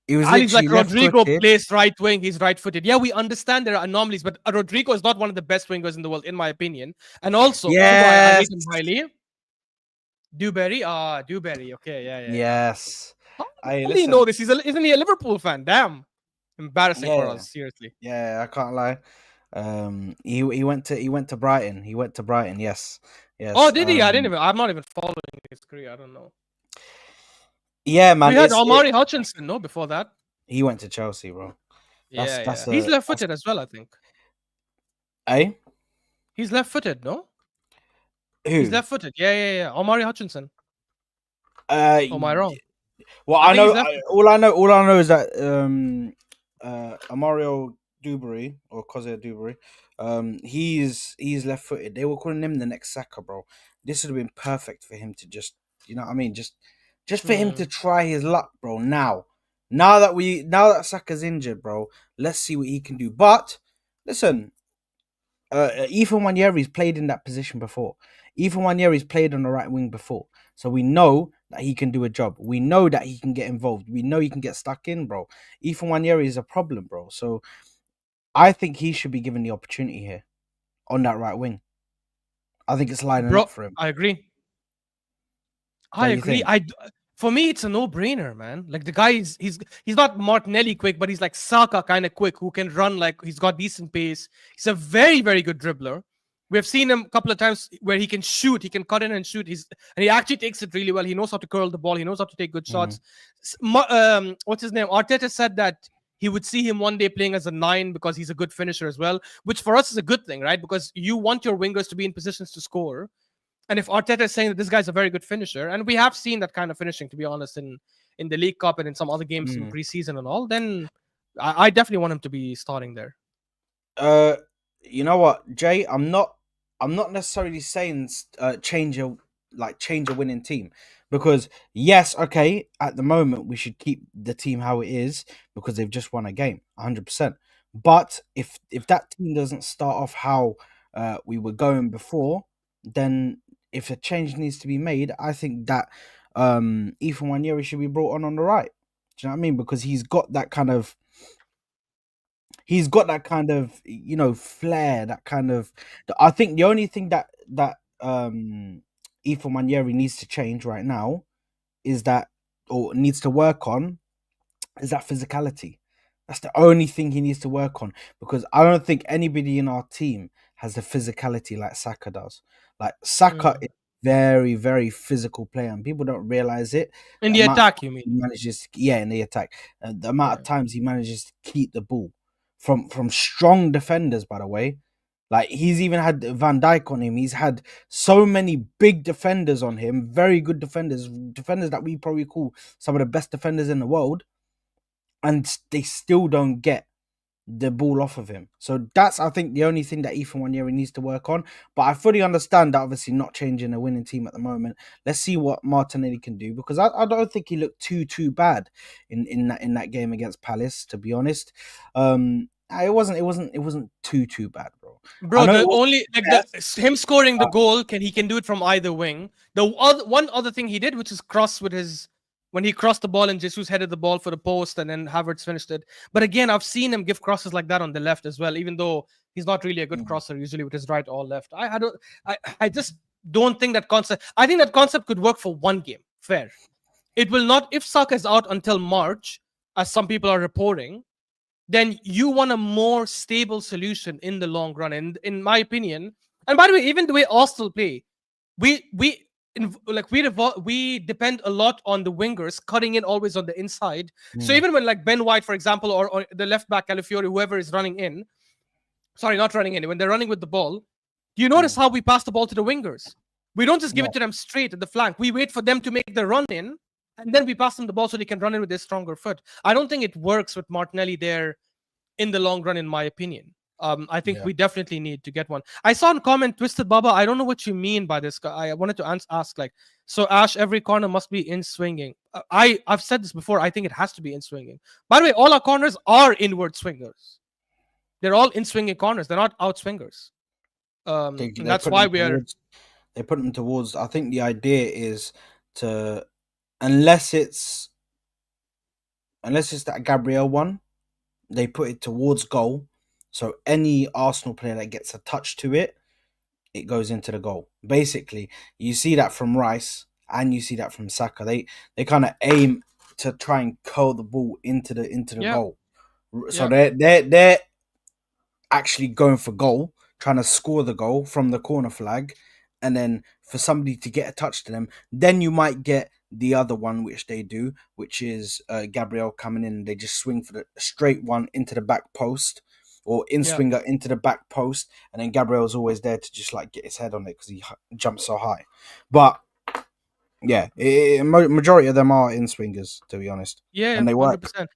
Speaker 1: he was
Speaker 2: Ali's
Speaker 1: literally
Speaker 2: like Rodrigo
Speaker 1: left-footed.
Speaker 2: plays right wing. He's right-footed. Yeah, we understand there are anomalies, but Rodrigo is not one of the best wingers in the world, in my opinion. And also, even though I
Speaker 1: Yes,
Speaker 2: rate him highly, Dewberry. Okay, yeah.
Speaker 1: yes.
Speaker 2: How do you
Speaker 1: Listen,
Speaker 2: know this? Isn't he a Liverpool fan? Damn, embarrassing for
Speaker 1: yeah,
Speaker 2: us. Seriously.
Speaker 1: yeah. I can't lie. He went to Brighton. He went to Brighton. Yes,
Speaker 2: Oh,
Speaker 1: yes.
Speaker 2: did he? I didn't even. I'm not even following his career. I don't know.
Speaker 1: Yeah,
Speaker 2: We
Speaker 1: man.
Speaker 2: had Omari Hutchinson, no, before that.
Speaker 1: He went to Chelsea, bro. That's
Speaker 2: He's
Speaker 1: that's
Speaker 2: left-footed as well, I think.
Speaker 1: eh?
Speaker 2: He's left-footed, no? He's
Speaker 1: Who?
Speaker 2: left-footed. Yeah. Omari Hutchinson.
Speaker 1: Uh,
Speaker 2: Or am I wrong?
Speaker 1: well,
Speaker 2: I
Speaker 1: I
Speaker 2: think he's
Speaker 1: know.
Speaker 2: left-footed.
Speaker 1: All I know is that Amario Dubry or Koze Dubry, he's left-footed. They were calling him the next Saka, bro. This would have been perfect for him to just, you know what I mean, just for him to
Speaker 2: Hmm.
Speaker 1: try his luck, bro. Now that Saka's injured, bro, let's see what he can do. But listen, Ethan Waneri's played in that position before. Ethan Waneri's played on the right wing before. So we know that he can do a job. We know that he can get involved. We know he can get stuck in, bro. Ethan Waneri is a problem, bro. So I think he should be given the opportunity here on that right wing. I think it's lining
Speaker 2: Bro,
Speaker 1: up for him.
Speaker 2: I agree. I
Speaker 1: Don't you
Speaker 2: agree.
Speaker 1: think?
Speaker 2: For me, it's a no-brainer, man. Like the guy is he's not Martinelli quick, but he's like Saka kind of quick, who can run, like he's got decent pace. He's a very, very good dribbler. We have seen him a couple of times where he can shoot, he can cut in and shoot. And he actually takes it really well. He knows how to curl the ball, he knows how to take good
Speaker 1: Mm.
Speaker 2: shots. What's his name? Arteta said that he would see him one day playing as a 9 because he's a good finisher as well, which for us is a good thing, right? Because you want your wingers to be in positions to score. And if Arteta is saying that this guy's a very good finisher, and we have seen that kind of finishing, to be honest, in the League Cup and in some other games in
Speaker 1: Mm.
Speaker 2: preseason and all, then I definitely want him to be starting there.
Speaker 1: Uh, you know what, Jay? I'm not necessarily saying change a winning team, because yes, okay, at the moment we should keep the team how it is because they've just won a game, 100%. But if that team doesn't start off how we were going before, then if a change needs to be made, I think that Ethan Wanyeri should be brought on the right. Do you know what I mean? Because he's got that kind of flair, that kind of. I think the only thing that Ethan Wanyeri needs to change right now is that, or needs to work on, is that physicality. That's the only thing he needs to work on, because I don't think anybody in our team has the physicality like Saka does. Like Saka
Speaker 2: Mm.
Speaker 1: is very, very physical player, and people don't realize it.
Speaker 2: In
Speaker 1: The
Speaker 2: the
Speaker 1: amount of
Speaker 2: attack, you
Speaker 1: times
Speaker 2: mean?
Speaker 1: he manages, yeah, in the attack, the amount
Speaker 2: Yeah.
Speaker 1: of times he manages to keep the ball from strong defenders. By the way, like he's even had Van Dijk on him. He's had so many big defenders on him, very good defenders that we probably call some of the best defenders in the world, and they still don't get the ball off of him. So that's, I think, the only thing that Ethan Wanyeri needs to work on. But I fully understand that obviously not changing a winning team at the moment. Let's see what Martinelli can do, because I don't think he looked too bad in that game against Palace. To be honest, it wasn't too bad, bro. I
Speaker 2: Bro,
Speaker 1: know it
Speaker 2: the
Speaker 1: was
Speaker 2: only like
Speaker 1: the
Speaker 2: the
Speaker 1: best.
Speaker 2: him scoring the goal he can do it from either wing. The one other thing he did, which is cross with his when he crossed the ball and Jesus headed the ball for the post and then Havertz finished it. But again, I've seen him give crosses like that on the left as well, even though he's not really a good
Speaker 1: Mm,
Speaker 2: crosser usually with his right or left. I just don't think that concept. I think that concept could work for one game. Fair. It will not if Saka is out until March, as some people are reporting, then you want a more stable solution in the long run. And in my opinion, and by the way, even the way Arsenal play, we depend a lot on the wingers cutting in always on the inside. So
Speaker 1: mm,
Speaker 2: even when like Ben White, for example, or the left back Calafiori, whoever is running in, sorry, not running in, when they're running with the ball, do you notice
Speaker 1: mm.
Speaker 2: how we pass the ball to the wingers? We don't just give
Speaker 1: Yeah,
Speaker 2: it to them straight at the flank. We wait for them to make the run in, and then we pass them the ball so they can run in with their stronger foot. I don't think it works with Martinelli there in the long run, in my opinion. I think
Speaker 1: yeah.
Speaker 2: we definitely need to get one. I saw a comment, Twisted Baba. I don't know what you mean by this. I wanted to ask, like, so Ash, every corner must be in swinging. I've said this before. I think it has to be in swinging. By the way, all our corners are inward swingers. They're all in swinging corners. They're not out swingers.
Speaker 1: They
Speaker 2: And
Speaker 1: they
Speaker 2: that's
Speaker 1: put
Speaker 2: why
Speaker 1: them
Speaker 2: we're
Speaker 1: towards. They put them towards. I think the idea is to, unless it's that Gabriel one, they put it towards goal. So any Arsenal player that gets a touch to it, it goes into the goal. Basically, you see that from Rice and you see that from Saka. They kind of aim to try and curl the ball into the
Speaker 2: yeah,
Speaker 1: goal. So
Speaker 2: yeah,
Speaker 1: they're actually going for goal, trying to score the goal from the corner flag, and then for somebody to get a touch to them, then you might get the other one, which they do, which is Gabriel coming in. They just swing for the straight one into the back post, or in
Speaker 2: yeah.
Speaker 1: swinger into the back post, and then Gabriel's always there to just like get his head on it because he jumps so high. But yeah, majority of them are in swingers, to be honest,
Speaker 2: Yeah,
Speaker 1: and they work.
Speaker 2: 100%.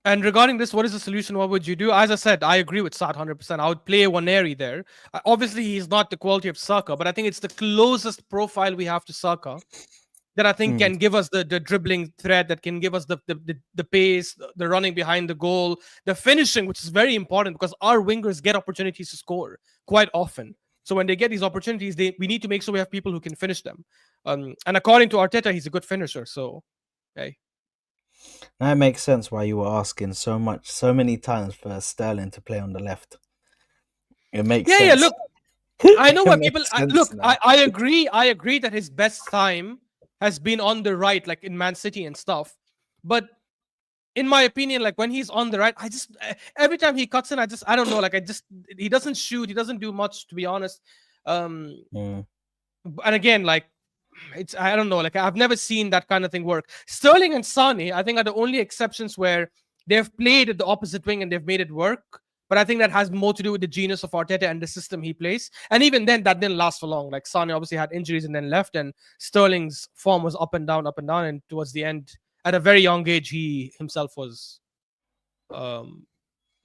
Speaker 2: And regarding this, what is the solution? What would you do? As I said, I agree with Saad 100%. I would play Waneri there. Obviously, he's not the quality of Saka, but I think it's the closest profile we have to Saka that I think
Speaker 1: Mm.
Speaker 2: can give us the dribbling threat, that can give us the pace, the running behind the goal, the finishing, which is very important because our wingers get opportunities to score quite often. So when they get these opportunities, we need to make sure we have people who can finish them. And according to Arteta, he's a good finisher. So, hey.
Speaker 1: That makes sense why you were asking so many times for Sterling to play on the left. It makes
Speaker 2: Yeah, yeah.
Speaker 1: sense.
Speaker 2: Look, I know
Speaker 1: It
Speaker 2: what people
Speaker 1: makes sense
Speaker 2: look.
Speaker 1: now.
Speaker 2: I agree. I agree that his best time has been on the right, like in Man City and stuff. But in my opinion, like when he's on the right, I just every time he cuts in, I don't know. Like he doesn't shoot. He doesn't do much, to be honest. Um,
Speaker 1: Mm.
Speaker 2: and again, like it's I don't know. Like I've never seen that kind of thing work. Sterling and Sane, I think, are the only exceptions where they've played at the opposite wing and they've made it work. But I think that has more to do with the genius of Arteta and the system he plays. And even then, that didn't last for long. Like Sane obviously had injuries and then left, and Sterling's form was up and down, up and down. And towards the end, at a very young age, he himself was um,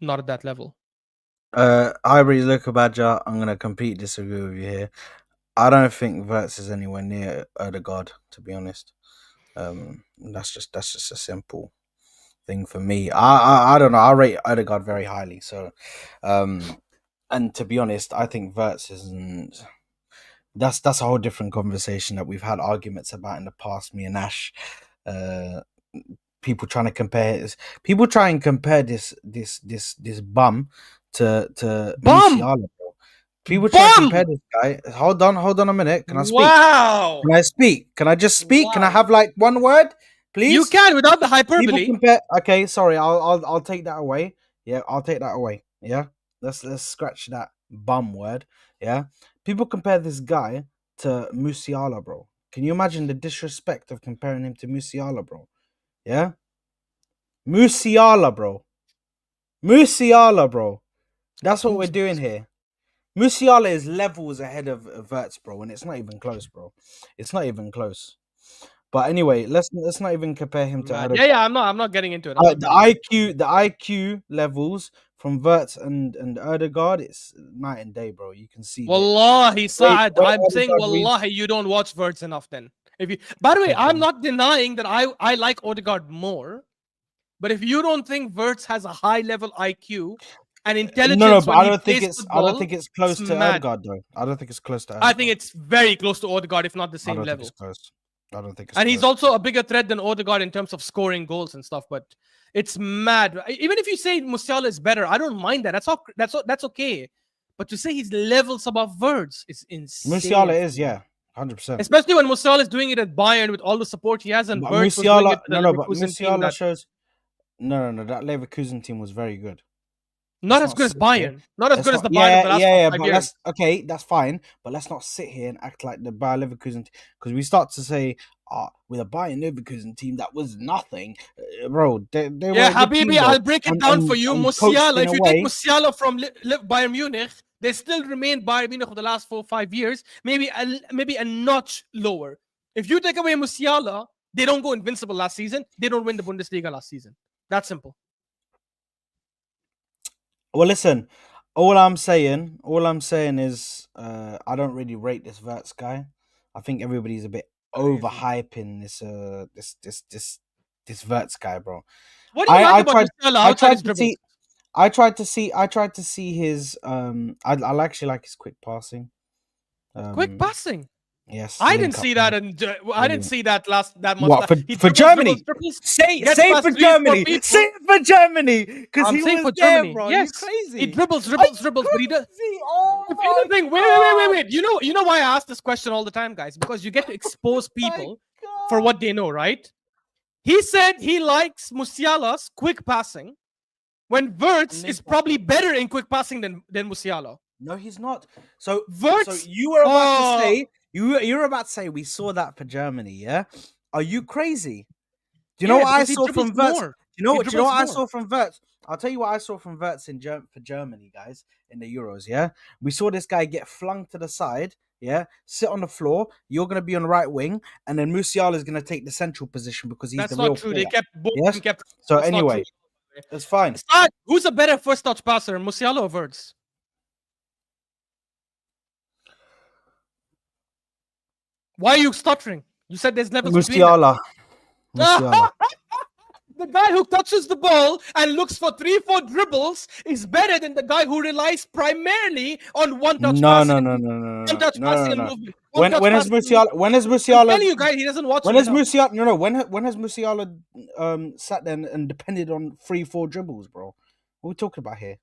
Speaker 2: not at that level.
Speaker 1: Highbury Luka Badger, I'm gonna completely disagree with you here. I don't think Wirtz is anywhere near Odegaard, to be honest. That's just a simple thing for me. I don't know. I rate Odegaard very highly. So, um, and to be honest, I think Wirtz isn't. that's a whole different conversation that we've had arguments about in the past. Me and Ash, people trying to compare this bum to
Speaker 2: Bum!
Speaker 1: Musiala, bro. People try to compare
Speaker 2: Bum!
Speaker 1: this guy. Hold on a minute. Can I speak?
Speaker 2: Wow!
Speaker 1: Can I speak? Can I just speak? Can I
Speaker 2: Wow.
Speaker 1: have like one word, please?
Speaker 2: You can without the
Speaker 1: People
Speaker 2: hyperbole.
Speaker 1: compare. Okay, sorry. I'll take that away. Yeah, I'll take that away. Yeah, let's scratch that bum word. Yeah, people compare this guy to Musiala, bro. Can you imagine the disrespect of comparing him to Musiala, bro? Yeah, Musiala, bro. Musiala, bro. That's what we're
Speaker 2: Who's
Speaker 1: doing here. Musiala is levels ahead of Wirtz, bro, and it's not even close, bro. It's not even close. But anyway, let's not even compare him to
Speaker 2: mad?
Speaker 1: other.
Speaker 2: Yeah, I'm not getting into it. I'm not getting into
Speaker 1: The IQ levels from Wirtz and Erdegaard, it's night and day, bro. You can see that.
Speaker 2: Wallahi, Saad.
Speaker 1: Way
Speaker 2: I'm saying
Speaker 1: Odegaard reads.
Speaker 2: wallahi, you don't watch Wirtz enough then. If you, by the way,
Speaker 1: Okay.
Speaker 2: I'm not denying that I like Odegaard more, but if you don't think Wirtz has a high level IQ and intelligence
Speaker 1: No, but
Speaker 2: when
Speaker 1: I
Speaker 2: he
Speaker 1: don't think
Speaker 2: plays
Speaker 1: it's
Speaker 2: football,
Speaker 1: close
Speaker 2: it's
Speaker 1: to
Speaker 2: mad.
Speaker 1: Erdegaard though. I don't think it's close to Erdegaard.
Speaker 2: I think it's very close to Odegaard, if not the
Speaker 1: I
Speaker 2: same
Speaker 1: don't think
Speaker 2: level.
Speaker 1: it's close. I don't think it's
Speaker 2: And
Speaker 1: close.
Speaker 2: he's also a bigger threat than Odegaard in terms of scoring goals and stuff. But it's mad. Even if you say Musiala is better, I don't mind that. That's okay. But to say he's levels above Wirtz is insane.
Speaker 1: Musiala is, yeah, 100%.
Speaker 2: Especially when Musiala is doing it at Bayern with all the support he has, and
Speaker 1: But
Speaker 2: Wirtz was doing
Speaker 1: Musiala,
Speaker 2: it to the
Speaker 1: but
Speaker 2: Leverkusen team.
Speaker 1: Musiala
Speaker 2: That
Speaker 1: shows. No. That Leverkusen team was very good.
Speaker 2: not
Speaker 1: Let's
Speaker 2: as good as
Speaker 1: sit here.
Speaker 2: Bayern. Not as
Speaker 1: Let's
Speaker 2: good as
Speaker 1: not-
Speaker 2: the Bayern of the last 5
Speaker 1: But
Speaker 2: years.
Speaker 1: that's fine. But let's not sit here and act like the Bayer Leverkusen, because we start to say, with a Bayern Leverkusen team that was nothing, bro. They were
Speaker 2: Yeah,
Speaker 1: a good team,
Speaker 2: Habibi,
Speaker 1: though.
Speaker 2: I'll break it down for you.
Speaker 1: And coached
Speaker 2: Musiala,
Speaker 1: in
Speaker 2: if
Speaker 1: a
Speaker 2: you take
Speaker 1: way.
Speaker 2: Musiala from Bayern Munich, they still remain Bayern Munich for the last 4-5 years, maybe a notch lower. If you take away Musiala, they don't go invincible last season. They don't win the Bundesliga last season. That's simple.
Speaker 1: Well, listen. All I'm saying is, I don't really rate this Wirtz guy. I think everybody's a bit overhyping this Wirtz guy, bro.
Speaker 2: What do you like about Musiala outside his dribbles?
Speaker 1: I tried to see his I actually like his quick passing.
Speaker 2: Quick passing.
Speaker 1: Yes,
Speaker 2: I didn't see that, and I didn't see that that much.
Speaker 1: What for Germany? Say it for Germany. Say it for Germany, because he was there, bro.
Speaker 2: Yes,
Speaker 1: you crazy.
Speaker 2: He dribbles, but he does.
Speaker 1: Oh,
Speaker 2: If anything, wait. You know why I ask this question all the time, guys? Because you get to expose people for what they know, right? He said he likes Musiala's quick passing, when Wirtz is probably better in quick passing than Musiala.
Speaker 1: No, he's not. So
Speaker 2: Wirtz.
Speaker 1: So you were about to say you're about to say we saw that for Germany, yeah? Are you crazy? Do you know what I saw from Wirtz? Do you know what I saw from Wirtz? I'll tell you what I saw from Wirtz for Germany, guys, in the Euros, yeah? We saw this guy get flung to the side, yeah? Sit on the floor, you're going to be on the right wing, and then Musiala is going to take the central position because he's the real player.
Speaker 2: They kept both.
Speaker 1: Yes? So anyway, that's fine.
Speaker 2: Saad, who's a better first touch passer, Musiala or Wirtz? Why are you stuttering? You said there's levels between them.
Speaker 1: Musiala.
Speaker 2: The guy who touches the ball and looks for 3-4 dribbles is better than the guy who relies primarily on one-touch passing.
Speaker 1: No.
Speaker 2: One-touch passing and movement.
Speaker 1: When has Musiala?
Speaker 2: I'm telling you guys, he doesn't watch.
Speaker 1: When has Musiala? No. When has Musiala sat there and depended on 3-4 dribbles, bro? What are we talking about here?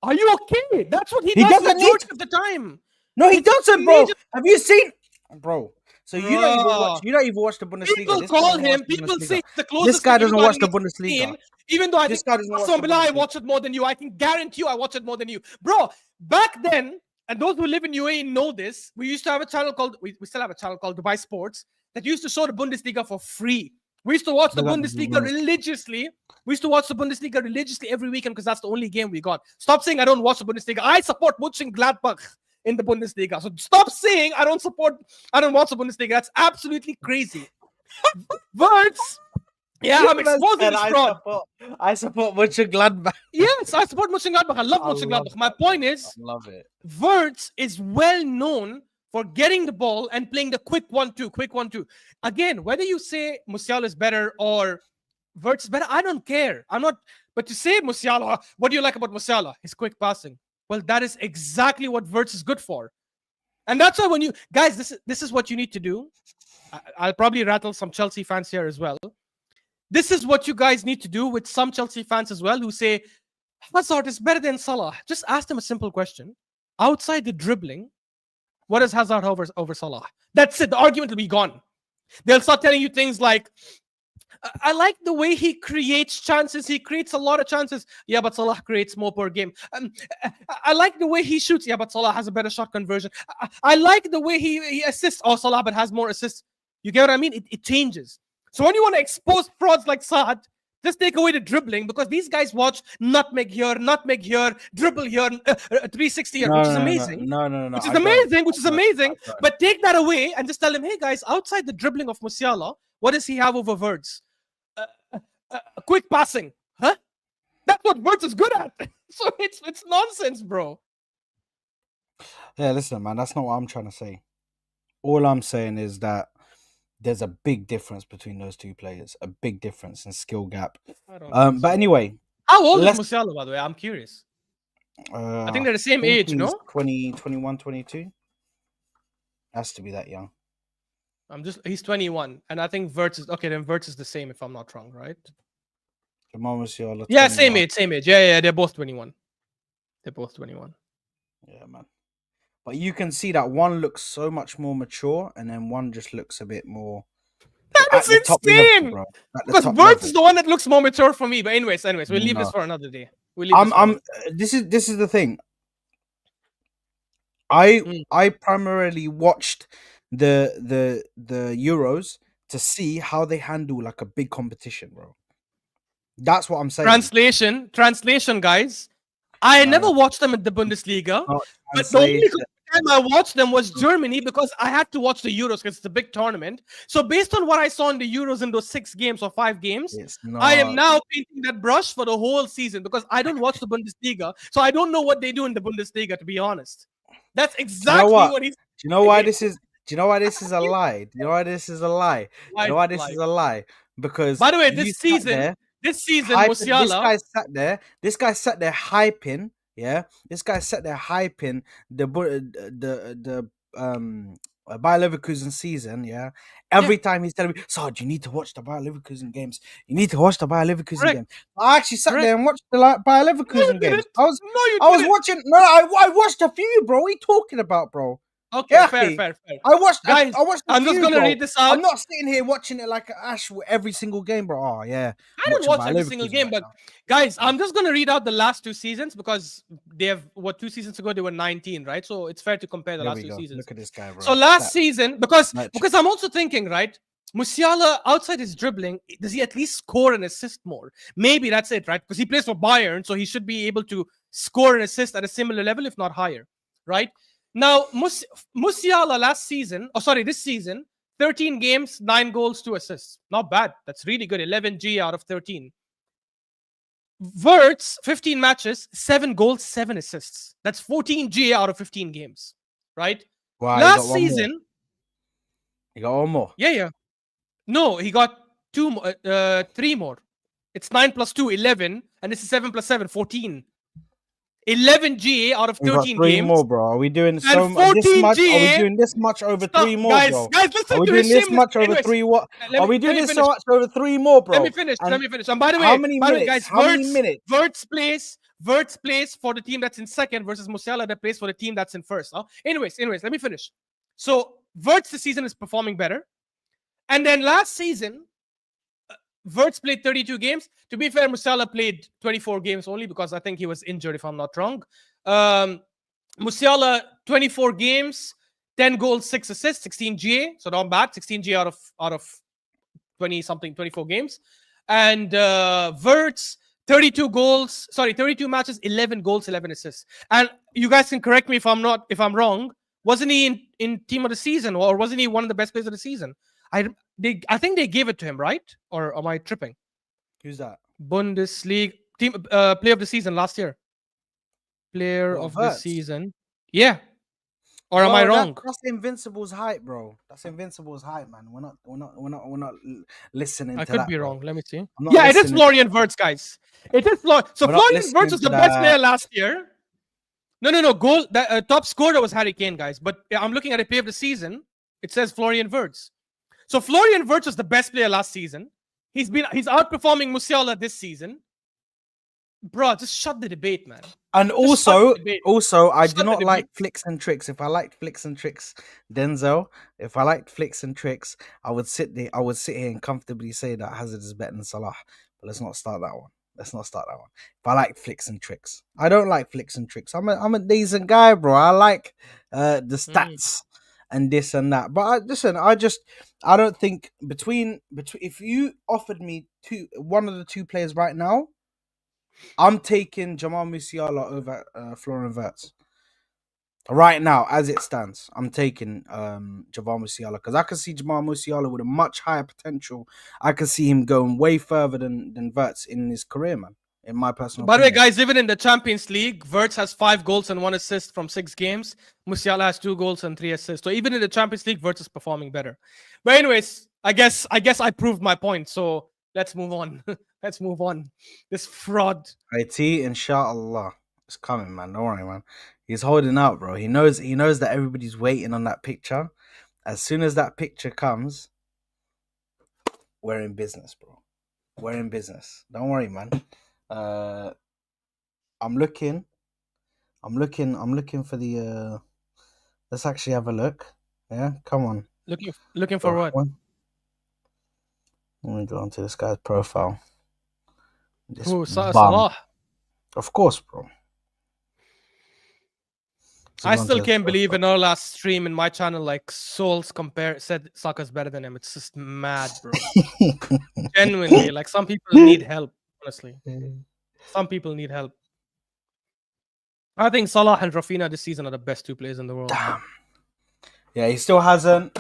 Speaker 2: Are you okay? That's what he does majority of the time.
Speaker 1: No, he doesn't, bro. Have you seen, bro? So you don't even watch the Bundesliga.
Speaker 2: People call him. People say the closest.
Speaker 1: This guy doesn't watch the Bundesliga.
Speaker 2: Even though I think I watch it more than you, I can guarantee you I watch it more than you, bro. Back then, and those who live in UAE know this. We used to have a channel called. We still have a channel called Dubai Sports that used to show the Bundesliga for free. We used to watch the Bundesliga religiously. We used to watch the Bundesliga religiously every weekend because that's the only game we got. Stop saying I don't watch the Bundesliga. I support Mönchengladbach in the Bundesliga. So stop saying I don't watch the Bundesliga. That's absolutely crazy. Wirtz. Yeah, I'm exposing this fraud.
Speaker 1: I support Mönchengladbach.
Speaker 2: Yes, I support Mönchengladbach. I love Mönchengladbach. My point is,
Speaker 1: I love it.
Speaker 2: Wirtz is well known for getting the ball and playing the quick 1-2. Again, whether you say Musiala is better or Wirtz is better, I don't care. I'm not. But to say Musiala, what do you like about Musiala? His quick passing. Well, that is exactly what Wirtz is good for. And that's why when you guys, this is what you need to do. I'll probably rattle some Chelsea fans here as well. This is what you guys need to do with some Chelsea fans as well who say Hazard is better than Salah. Just ask them a simple question. Outside the dribbling, what is Hazard over Salah? That's it. The argument will be gone. They'll start telling you things like, I like the way he creates chances. He creates a lot of chances. Yeah, but Salah creates more per game. I like the way he shoots. Yeah, but Salah has a better shot conversion. I like the way he assists. Oh, Salah, but has more assists. You get what I mean? It changes. So when you want to expose frauds like Saad, just take away the dribbling, because these guys watch nutmeg here, dribble here, 360 here, which is amazing.
Speaker 1: No.
Speaker 2: Which is amazing. But take that away and just tell them, hey guys, outside the dribbling of Musiala, what does he have over Wirtz? Quick passing, huh? That's what Wirtz is good at. So it's nonsense, bro.
Speaker 1: Yeah, listen, man, that's not what I'm trying to say. All I'm saying is that there's a big difference between those two players, a big difference in skill gap. But anyway,
Speaker 2: how old is Musiala, by the way? I'm curious. I think they're the same age, no?
Speaker 1: 20, 21, 22. Has to be that young.
Speaker 2: He's 21, and I think Wirtz is okay. Then Wirtz is the same, if I'm not wrong, right?
Speaker 1: Musiala,
Speaker 2: yeah, 21. Same age. Yeah, they're both 21.
Speaker 1: Yeah, man. But you can see that one looks so much more mature, and then one just looks a bit more.
Speaker 2: That is insane. Because Wirtz is the one that looks more mature for me. But anyways, we'll leave this for another day.
Speaker 1: This is the thing. I primarily watched the Euros to see how they handle like a big competition, bro. That's what I'm saying.
Speaker 2: Translation, guys. I never watched them in the Bundesliga, but the only time I watched them was Germany, because I had to watch the Euros because it's a big tournament. So based on what I saw in the Euros in those 6 games or 5 games, I am now painting that brush for the whole season, because I don't watch the Bundesliga, so I don't know what they do in the Bundesliga, to be honest. That's exactly what he's.
Speaker 1: Do you know why this is? Do you know why this is a lie? Do you know why this is a lie? Do you know why this is a lie? Because,
Speaker 2: by the way, this season, Musiala,
Speaker 1: this guy sat there hyping. Yeah, this guy sat there hyping the Bayer Leverkusen season. Yeah, every time he's telling me, Saad, you need to watch the Bayer Leverkusen games. You need to watch the Bayer Leverkusen games. I actually sat there and watched the Bayer Leverkusen games. I was watching. No, I watched a few, bro. What are you talking about, bro?
Speaker 2: Okay, yeah, fair.
Speaker 1: I watched.
Speaker 2: Guys,
Speaker 1: I'm
Speaker 2: just gonna read this out.
Speaker 1: I'm not sitting here watching it like Ash every single game, bro. Oh yeah,
Speaker 2: I don't watch every single game, but guys, I'm just gonna read out the last 2 seasons, because they have 2 seasons ago they were 19, right? So it's fair to compare the last 2 seasons.
Speaker 1: Look at this guy, bro.
Speaker 2: So last season, because I'm also thinking, right? Musiala, outside his dribbling, does he at least score and assist more? Maybe that's it, right? Because he plays for Bayern, so he should be able to score and assist at a similar level, if not higher, right? Now, Musiala this season, 13 games, 9 goals, 2 assists. Not bad. That's really good. 11 G out of 13. Wirtz, 15 matches, 7 goals, 7 assists. That's 14 G out of 15 games, right?
Speaker 1: Wow,
Speaker 2: last season,
Speaker 1: he got one more.
Speaker 2: Yeah. No, he got 3 more. It's 9 plus 2, 11, and this is 7 plus 7, 14. 11 GA out of 13
Speaker 1: 3
Speaker 2: games.
Speaker 1: more, bro. Are we doing this much? Are we doing this much over 3 more, bro?
Speaker 2: Guys, listen
Speaker 1: Are we
Speaker 2: to
Speaker 1: doing this much over 3? What? Are we doing this so much over 3 more, bro?
Speaker 2: Let me finish. And by the way,
Speaker 1: how many minutes?
Speaker 2: Wirtz plays for the team that's in second versus Musiala that plays for the team that's in first. Huh? Anyways, let me finish. So Wirtz this season is performing better, and then last season, Wirtz played 32 games. To be fair, Musiala played 24 games only, because I think he was injured, if I'm not wrong. Musiala, 24 games, 10 goals, 6 assists, 16 GA. So not bad. 16 GA out of 20-something, 24 games. And Wirtz, 32 matches, 11 goals, 11 assists. And you guys can correct me if I'm wrong. Wasn't he in team of the season, or wasn't he one of the best players of the season? I think they gave it to him, right? Or am I tripping?
Speaker 1: Who's that?
Speaker 2: Bundesliga team player of the season last year. Player of the season. Yeah. Or am I wrong?
Speaker 1: That's Invincible's hype, bro. That's Invincible's hype, man. We're not listening to that.
Speaker 2: I could be wrong. Let me see.
Speaker 1: Yeah,
Speaker 2: it is Florian Wirtz, guys. It is Florian. So Florian Wirtz was the best player last year. No. Goal. That top scorer was Harry Kane, guys. But I'm looking at a play of the season. It says Florian Wirtz. So Florian Wirtz was the best player last season. He's outperforming Musiala this season. Bro, just shut the debate, man.
Speaker 1: And
Speaker 2: Just shut
Speaker 1: also,
Speaker 2: the debate.
Speaker 1: I
Speaker 2: Shut
Speaker 1: do
Speaker 2: the
Speaker 1: not
Speaker 2: debate.
Speaker 1: like flicks and tricks. If I liked flicks and tricks, Denzel, if I liked flicks and tricks, I would sit here and comfortably say that Hazard is better than Salah. But let's not start that one. If I like flicks and tricks, I don't like flicks and tricks. I'm a decent guy, bro. I like the stats and this and that. But I don't think between if you offered me one of the two players right now, I'm taking Jamal Musiala over Florian Wirtz. Right now, as it stands, I'm taking Jamal Musiala because I can see Jamal Musiala with a much higher potential. I can see him going way further than Wirtz in his career, man. In my personal
Speaker 2: By the way,
Speaker 1: opinion.
Speaker 2: guys, even in the Champions League, Wirtz has 5 goals and 1 assist from 6 games. Musiala has 2 goals and 3 assists. So even in the Champions League, Wirtz is performing better. But anyways, I guess I proved my point. So let's move on. Let's move on. This fraud.
Speaker 1: IT, inshallah, it's coming, man. Don't worry, man. He's holding out, bro. He knows that everybody's waiting on that picture. As soon as that picture comes, we're in business, bro. We're in business. Don't worry, man. I'm looking for the let's actually have a look. Yeah, come on.
Speaker 2: Looking for what?
Speaker 1: Let me go onto this guy's profile.
Speaker 2: Salah.
Speaker 1: Of course, bro.
Speaker 2: I still can't believe in our last stream in my channel, like Souls said Saka's better than him. It's just mad, bro. Genuinely, like some people need help. Honestly, some people need help. I think Salah and Rafinha this season are the best 2 players in the world.
Speaker 1: Damn. Yeah, he still hasn't.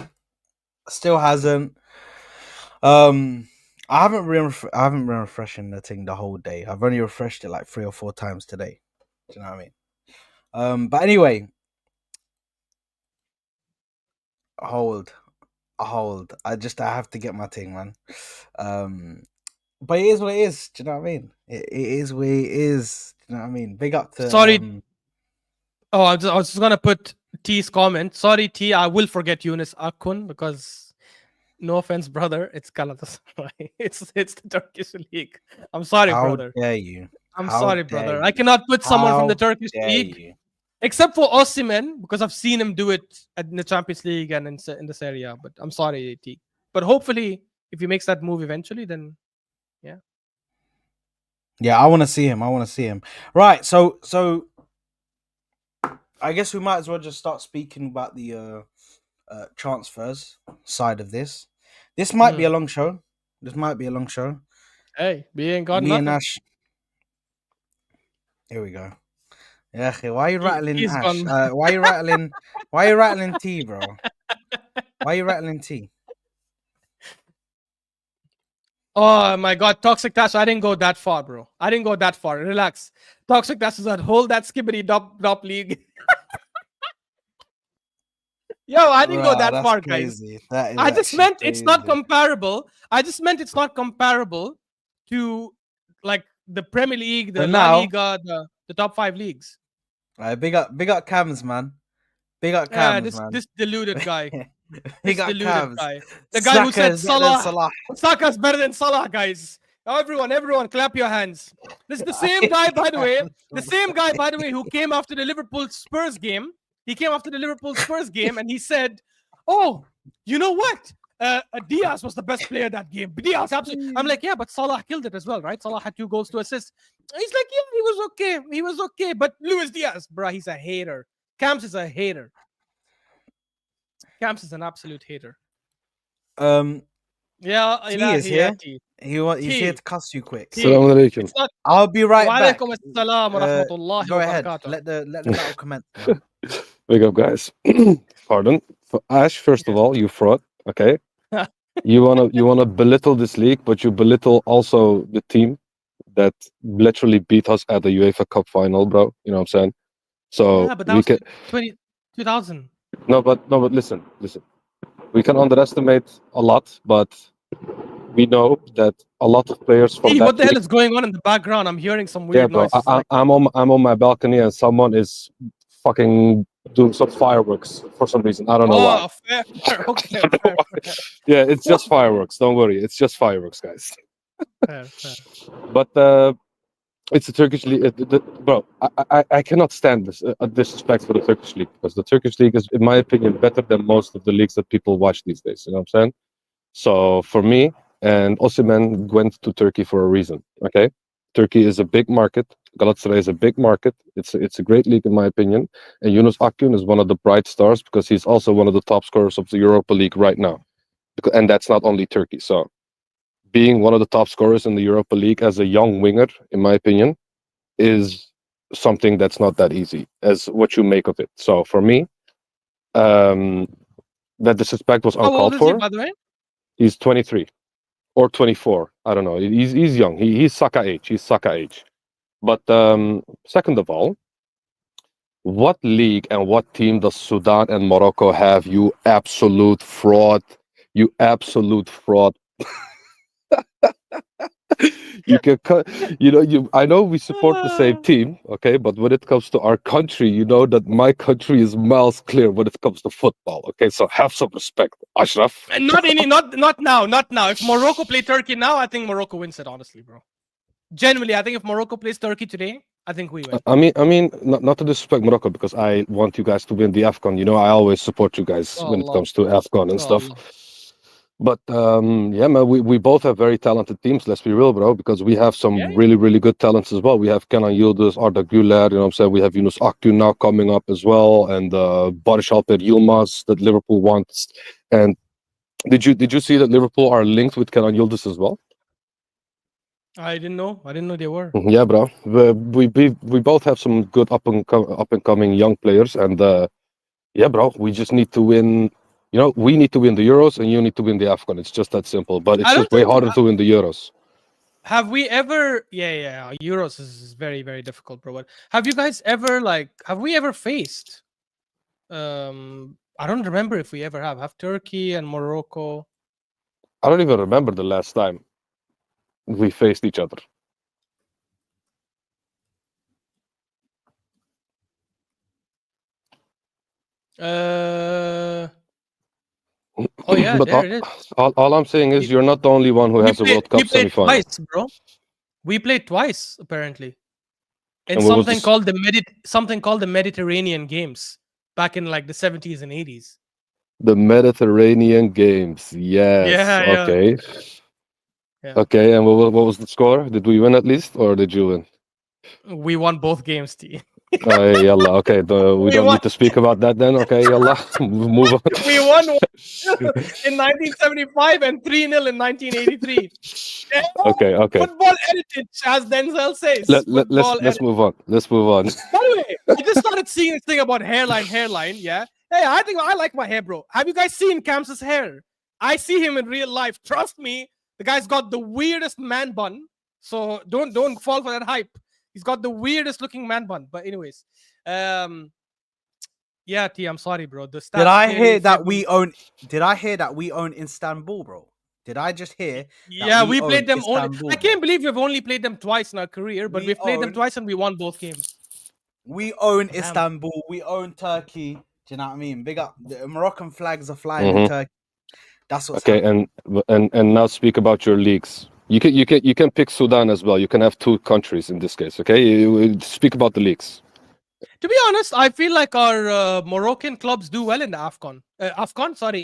Speaker 1: I haven't been refreshing the thing the whole day. I've only refreshed it like 3 or 4 times today. Do you know what I mean? But anyway, hold. I have to get my thing, man. But it is what it is. Do you know what I mean? It is what it is. Do you know what I mean? Big up to.
Speaker 2: Sorry. I was just gonna put T's comment. Sorry, T. I will forget Yunus Akun because, no offense, brother, it's Galatasaray. It's the Turkish league. I'm sorry, brother.
Speaker 1: How dare you?
Speaker 2: I'm sorry, brother. I cannot put someone from the Turkish league, except for Osimhen, because I've seen him do it in the Champions League and in the Serie A. But I'm sorry, T. But hopefully, if he makes that move eventually, then yeah.
Speaker 1: Yeah, I want to see him. Right, so I guess we might as well just start speaking about the transfers side of this. This might be a long show.
Speaker 2: Hey, we ain't got
Speaker 1: Me
Speaker 2: nothing.
Speaker 1: and Ash. Here we go. Yeah, why are you rattling Ash? Why are you rattling T, bro? Why are you rattling T?
Speaker 2: Oh my god, Toxic Tash, I didn't go that far, bro. I didn't go that far. Relax. Toxic Tash is that hold that skibbity dop league. Yo, I didn't go that far,
Speaker 1: crazy.
Speaker 2: Guys. I just meant crazy. It's not comparable. I just meant it's not comparable to like the Premier League, the La Liga, the top 5 leagues.
Speaker 1: Big up Cams, man. Big up Cams, man.
Speaker 2: This deluded guy.
Speaker 1: Big up Cams.
Speaker 2: Guy. The guy Saka who said Salah. Saka's better than Salah, guys. Everyone, clap your hands. This is the same guy, by the way. The same guy, by the way, who came after the Liverpool Spurs game. He came after the Liverpool Spurs game and he said, "Oh, you know what? Diaz was the best player that game. Diaz, absolutely." I'm like, yeah, but Salah killed it as well, right? Salah had 2 goals, 2 assists. He's like, yeah, he was okay. But Luis Diaz, bro, he's a hater. Camps is a hater. Camps is an absolute hater.
Speaker 1: Yeah, T is here. He's here to cuss you quick.
Speaker 3: Assalamu alaikum.
Speaker 1: I'll be right back.
Speaker 2: Go
Speaker 1: ahead. Let the battle commence.
Speaker 3: Big up, guys. Pardon, Ash. First of all, you fraud. Okay, you wanna belittle this league, but you belittle also the team that literally beat us at the UEFA Cup final, bro. You know what I'm saying? So
Speaker 2: yeah, but that was 2000.
Speaker 3: No, but listen. We can underestimate a lot, but we know that a lot of players from
Speaker 2: Hey,
Speaker 3: that
Speaker 2: what the hell
Speaker 3: league.
Speaker 2: is going on in the background? I'm hearing some
Speaker 3: Yeah,
Speaker 2: weird
Speaker 3: bro.
Speaker 2: noises.
Speaker 3: I'm on my balcony and someone is fucking doing some fireworks for some reason. I don't know why.
Speaker 2: Oh, fair. Okay, fair,
Speaker 3: Yeah, it's just fireworks. Don't worry, it's just fireworks, guys.
Speaker 2: fair, fair.
Speaker 3: But it's a Turkish league, bro. I cannot stand this disrespect for the Turkish league, because the Turkish league is, in my opinion, better than most of the leagues that people watch these days. You know what I'm saying? So for me, and Osimhen went to Turkey for a reason. Okay, Turkey is a big market. Galatasaray is a big market. It's a great league in my opinion. And Yunus Akgün is one of the bright stars because he's also one of the top scorers of the Europa League right now. And that's not only Turkey. So being one of the top scorers in the Europa League as a young winger, in my opinion, is something that's not that easy as what you make of it. So for me, that disrespect was
Speaker 2: How old
Speaker 3: uncalled
Speaker 2: is he,
Speaker 3: for.
Speaker 2: by the way?
Speaker 3: He's 23 or 24. I don't know. He's young. He's Saka age. He's Saka age. But second of all, what league and what team does Sudan and Morocco have? You absolute fraud. You absolute fraud. You can cut, I know we support the same team, okay, but when it comes to our country, you know that my country is miles clear when it comes to football, okay? So have some respect, Ashraf.
Speaker 2: And not now. If Morocco play Turkey now, I think Morocco wins it, honestly, bro. Genuinely, I think if Morocco plays Turkey today, I think we win.
Speaker 3: I mean, not to disrespect Morocco, because I want you guys to win the AFCON. You know, I always support you guys when it
Speaker 2: Allah.
Speaker 3: comes to AFCON and stuff.
Speaker 2: Allah.
Speaker 3: But yeah, man, we both have very talented teams. Let's be real, bro, because we have some
Speaker 2: Yeah.
Speaker 3: really, really good talents as well. We have Kenan Yıldız, Arda Güler, you know what I'm saying? We have Yunus Akgün now coming up as well, and Barış Alper Yılmaz that Liverpool wants. And did you see that Liverpool are linked with Kenan Yıldız as well?
Speaker 2: I didn't know they were.
Speaker 3: Yeah, bro. We both have some good up and coming young players, and yeah, bro, we just need to win. You know, we need to win the Euros, and you need to win the AFCON. It's just that simple. But it's
Speaker 2: I don't
Speaker 3: just way
Speaker 2: think-
Speaker 3: harder to win the Euros.
Speaker 2: Have we ever? Yeah. Euros is very, very difficult, bro. But have you guys ever have we ever faced? I don't remember if we ever have. Have Turkey and Morocco?
Speaker 3: I don't even remember the last time we faced each other.
Speaker 2: Oh yeah,
Speaker 3: But
Speaker 2: there it is.
Speaker 3: all I'm saying is, you're not the only one who has a World Cup
Speaker 2: we played
Speaker 3: semifinal.
Speaker 2: twice, bro. We played twice, apparently. In
Speaker 3: And what was
Speaker 2: something
Speaker 3: this?
Speaker 2: called the Mediterranean Games back in like the 70s and 80s.
Speaker 3: The Mediterranean Games. Yes.
Speaker 2: Yeah.
Speaker 3: Okay.
Speaker 2: Yeah.
Speaker 3: Okay. And what was the score? Did we win at least, or did you win?
Speaker 2: We won both games, T.
Speaker 3: Yalla. Okay. We don't
Speaker 2: won.
Speaker 3: need to speak about that then. Okay. Yalla. Move on.
Speaker 2: We won in 1975 and 3-0 in 1983.
Speaker 3: Okay.
Speaker 2: Football heritage, as Denzel says.
Speaker 3: Let's move on. Let's move on.
Speaker 2: By the way, I just started seeing this thing about hairline. Yeah. Hey, I think I like my hair, bro. Have you guys seen Kamsa's hair? I see him in real life. Trust me, the guy's got the weirdest man bun. So don't fall for that hype. He's got the weirdest looking man bun. But anyways, yeah, T, I'm sorry, bro. The stats
Speaker 1: Did I
Speaker 2: clearly
Speaker 1: hear that
Speaker 2: favor-
Speaker 1: we own? Did I hear that we own Istanbul, bro? Did I just hear?
Speaker 2: Yeah,
Speaker 1: we
Speaker 2: we played
Speaker 1: own
Speaker 2: them only.
Speaker 1: Istanbul,
Speaker 2: I can't believe we've only played them twice in our career, but
Speaker 1: We
Speaker 2: we've played them
Speaker 1: own-
Speaker 2: twice and we won both games.
Speaker 1: We own
Speaker 2: Damn.
Speaker 1: Istanbul. We own Turkey. Do you know what I mean? Big up. The Moroccan flags are flying in Turkey. That's what's
Speaker 3: Okay.
Speaker 1: happening.
Speaker 3: And now speak about your leagues. You can pick Sudan as well. You can have two countries in this case. Okay. You speak about the leagues.
Speaker 2: To be honest, I feel like our Moroccan clubs do well in the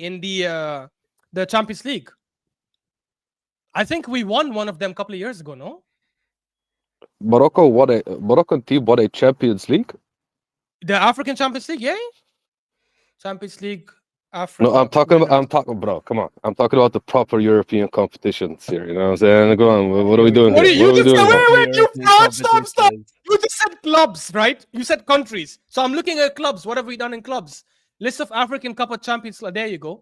Speaker 2: in the Champions League. I think we won one of them a couple of years ago, no?
Speaker 3: Moroccan team won a Champions League.
Speaker 2: The African Champions League, yeah? Champions League, Africa.
Speaker 3: No, I'm talking, bro. Come on, I'm talking about the proper European competitions here. You know what I'm saying? Go on. What are we doing
Speaker 2: What
Speaker 3: here?
Speaker 2: are you
Speaker 3: What are we
Speaker 2: just
Speaker 3: doing here?
Speaker 2: wait, you stop. You just said clubs, right? You said countries. So I'm looking at clubs. What have we done in clubs? List of African Cup of Champions. There you go.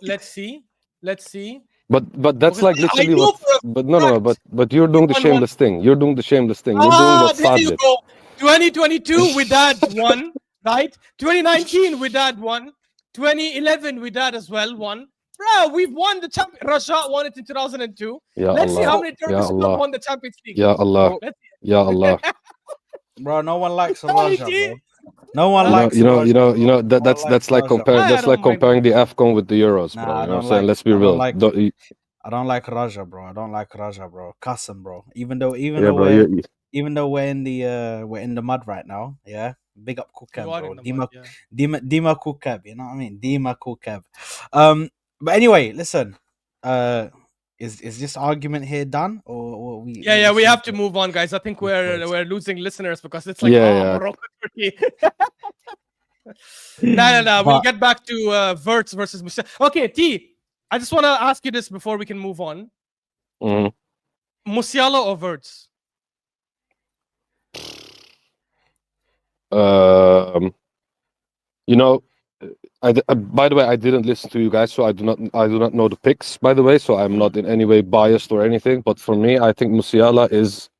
Speaker 2: Let's see.
Speaker 3: But that's like
Speaker 2: Because I
Speaker 3: literally
Speaker 2: know
Speaker 3: what.
Speaker 2: for a
Speaker 3: But no. But you're doing the
Speaker 2: won
Speaker 3: shameless thing. You're doing the shameless thing. You're doing what
Speaker 2: there
Speaker 3: Saad
Speaker 2: you
Speaker 3: did.
Speaker 2: go. 2022 with that one, right? 2019 with that one. 2011 with that as well one. Bro, we've won the champion. Russia won it in 2002.
Speaker 3: Ya
Speaker 2: Let's see
Speaker 3: Allah.
Speaker 2: how many
Speaker 3: Ya
Speaker 2: Turkish clubs
Speaker 3: Allah.
Speaker 2: won the Champions League.
Speaker 3: Ya Allah.
Speaker 1: Bro,
Speaker 2: Let's
Speaker 3: Ya Allah.
Speaker 1: bro, no one likes
Speaker 2: see.
Speaker 1: Raja, bro. No one
Speaker 2: Huh?
Speaker 1: likes Raja. bro. No one
Speaker 3: That's
Speaker 1: likes
Speaker 3: like
Speaker 1: Raja.
Speaker 3: comparing
Speaker 2: I don't mind
Speaker 3: the AFCON with the Euros, bro.
Speaker 1: Nah,
Speaker 3: You know what I'm saying? Let's be
Speaker 1: I don't
Speaker 3: real.
Speaker 1: like
Speaker 3: Don't-
Speaker 1: I don't like Raja, bro. I don't like Raja, bro. Cussing, bro. Even though
Speaker 3: yeah, bro.
Speaker 1: we're in the mud right now, yeah. Big up Kukab,
Speaker 2: You are
Speaker 1: bro.
Speaker 2: in the mud, yeah.
Speaker 1: Dima Kukab, you know what I mean? Dima Kukab. But anyway, listen. Is this argument here done, or we?
Speaker 2: Yeah, we have to move on, guys. I think we're losing listeners because it's like,
Speaker 3: Yeah.
Speaker 2: Morocco, Turkey. No. We'll get back to Wirtz versus Musiala. Okay, T. I just want to ask you this before we can move on.
Speaker 3: Mhm.
Speaker 2: Musiala or Wirtz?
Speaker 3: You know, by the way, I didn't listen to you guys, so I do not know the picks. By the way, so I'm not in any way biased or anything. But for me, I think Musiala is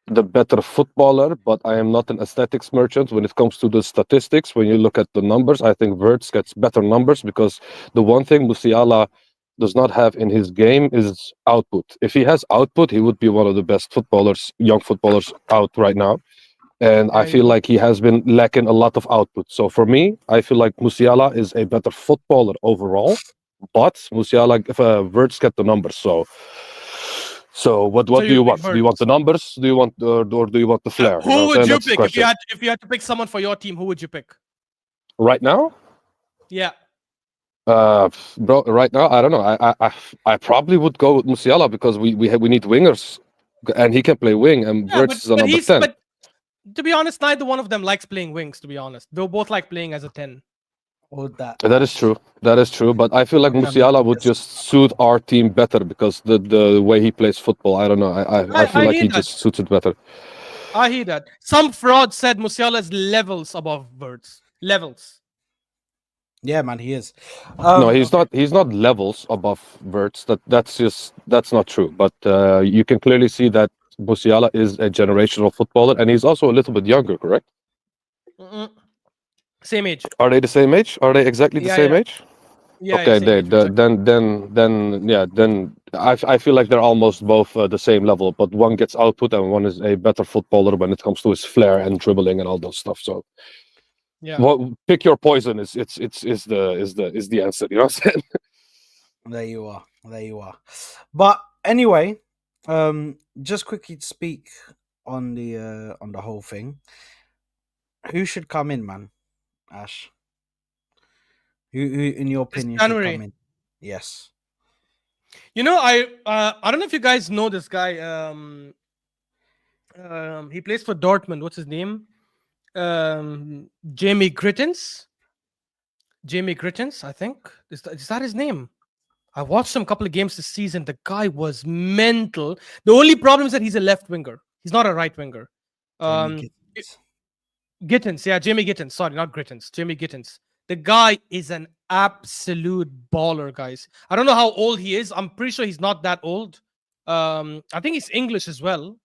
Speaker 3: the better footballer, but I am not an aesthetics merchant when it comes to the statistics. When you look at the numbers, I think Wirtz gets better numbers because the one thing Musiala does not have in his game is output. If he has output, he would be one of the best footballers, young footballers out right now. And I feel like he has been lacking a lot of output. So for me, I feel like Musiala is a better footballer overall, but Musiala, Wirtz get the numbers. So what do you want? Do you want the numbers? Do you want or do you want the flair?
Speaker 2: Who would you pick if you had to pick someone for your team? Who would you pick
Speaker 3: right now?
Speaker 2: Yeah,
Speaker 3: bro. Right now, I don't know. I probably would go with Musiala because we need wingers, and he can play wing, and Wirtz is a number 10.
Speaker 2: But to be honest, neither one of them likes playing wings. To be honest, they both like playing as a 10.
Speaker 3: That is true. But I feel like Musiala would just suit our team better because the way he plays football. I don't know. I feel like he just suits it better.
Speaker 2: I hear that. Some fraud said Musiala is levels above Wirtz. Levels.
Speaker 1: Yeah, man, he is.
Speaker 3: No, he's not. He's not levels above Wirtz. That's not true. But you can clearly see that Musiala is a generational footballer, and he's also a little bit younger. Correct?
Speaker 2: Same age.
Speaker 3: Are they the same age? Are they exactly the same age?
Speaker 2: Yeah.
Speaker 3: Okay,
Speaker 2: Then
Speaker 3: then I feel like they're almost both the same level, but one gets output and one is a better footballer when it comes to his flair and dribbling and all those stuff. So
Speaker 2: yeah,
Speaker 3: pick your poison is the answer. You know what I'm saying?
Speaker 1: There you are. But anyway, just quickly to speak on the whole thing. Who should come in, man? Ash. Who in your opinion, should come in? Yes.
Speaker 2: You know, I don't know if you guys know this guy. He plays for Dortmund. What's his name? Jamie Grittens. I think. Is that his name? I watched him a couple of games this season. The guy was mental. The only problem is that he's a left winger. He's not a right winger. Gittens, yeah, Jamie Gittens. Sorry, not Grittens. Jamie Gittens. The guy is an absolute baller, guys. I don't know how old he is. I'm pretty sure he's not that old. I think he's English as well.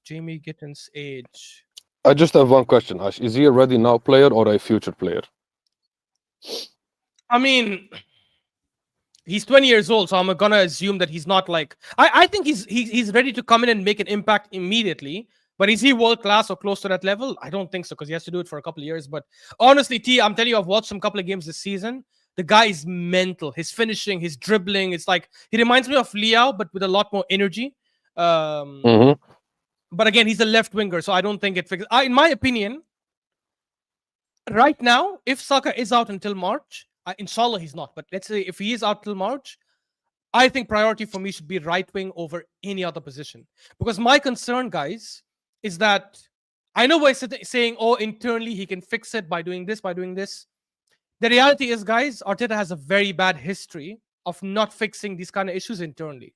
Speaker 2: Jamie Gittens' age.
Speaker 3: I just have one question, Ash. Is he a ready now player or a future player?
Speaker 2: I mean, he's 20 years old, so I'm gonna assume that he's not like. I think he's ready to come in and make an impact immediately. But is he world class or close to that level? I don't think so because he has to do it for a couple of years. But honestly, T, I'm telling you, I've watched some couple of games this season. The guy is mental. His finishing, his dribbling. It's like he reminds me of Liao, but with a lot more energy. But again, he's a left winger, so I don't think it fixes. In my opinion, right now, if Saka is out until March, inshallah he's not. But let's say if he is out till March, I think priority for me should be right wing over any other position. Because my concern, guys, is that I know we're saying, oh, internally he can fix it by doing this, by doing this. The reality is, guys, Arteta has a very bad history of not fixing these kind of issues internally.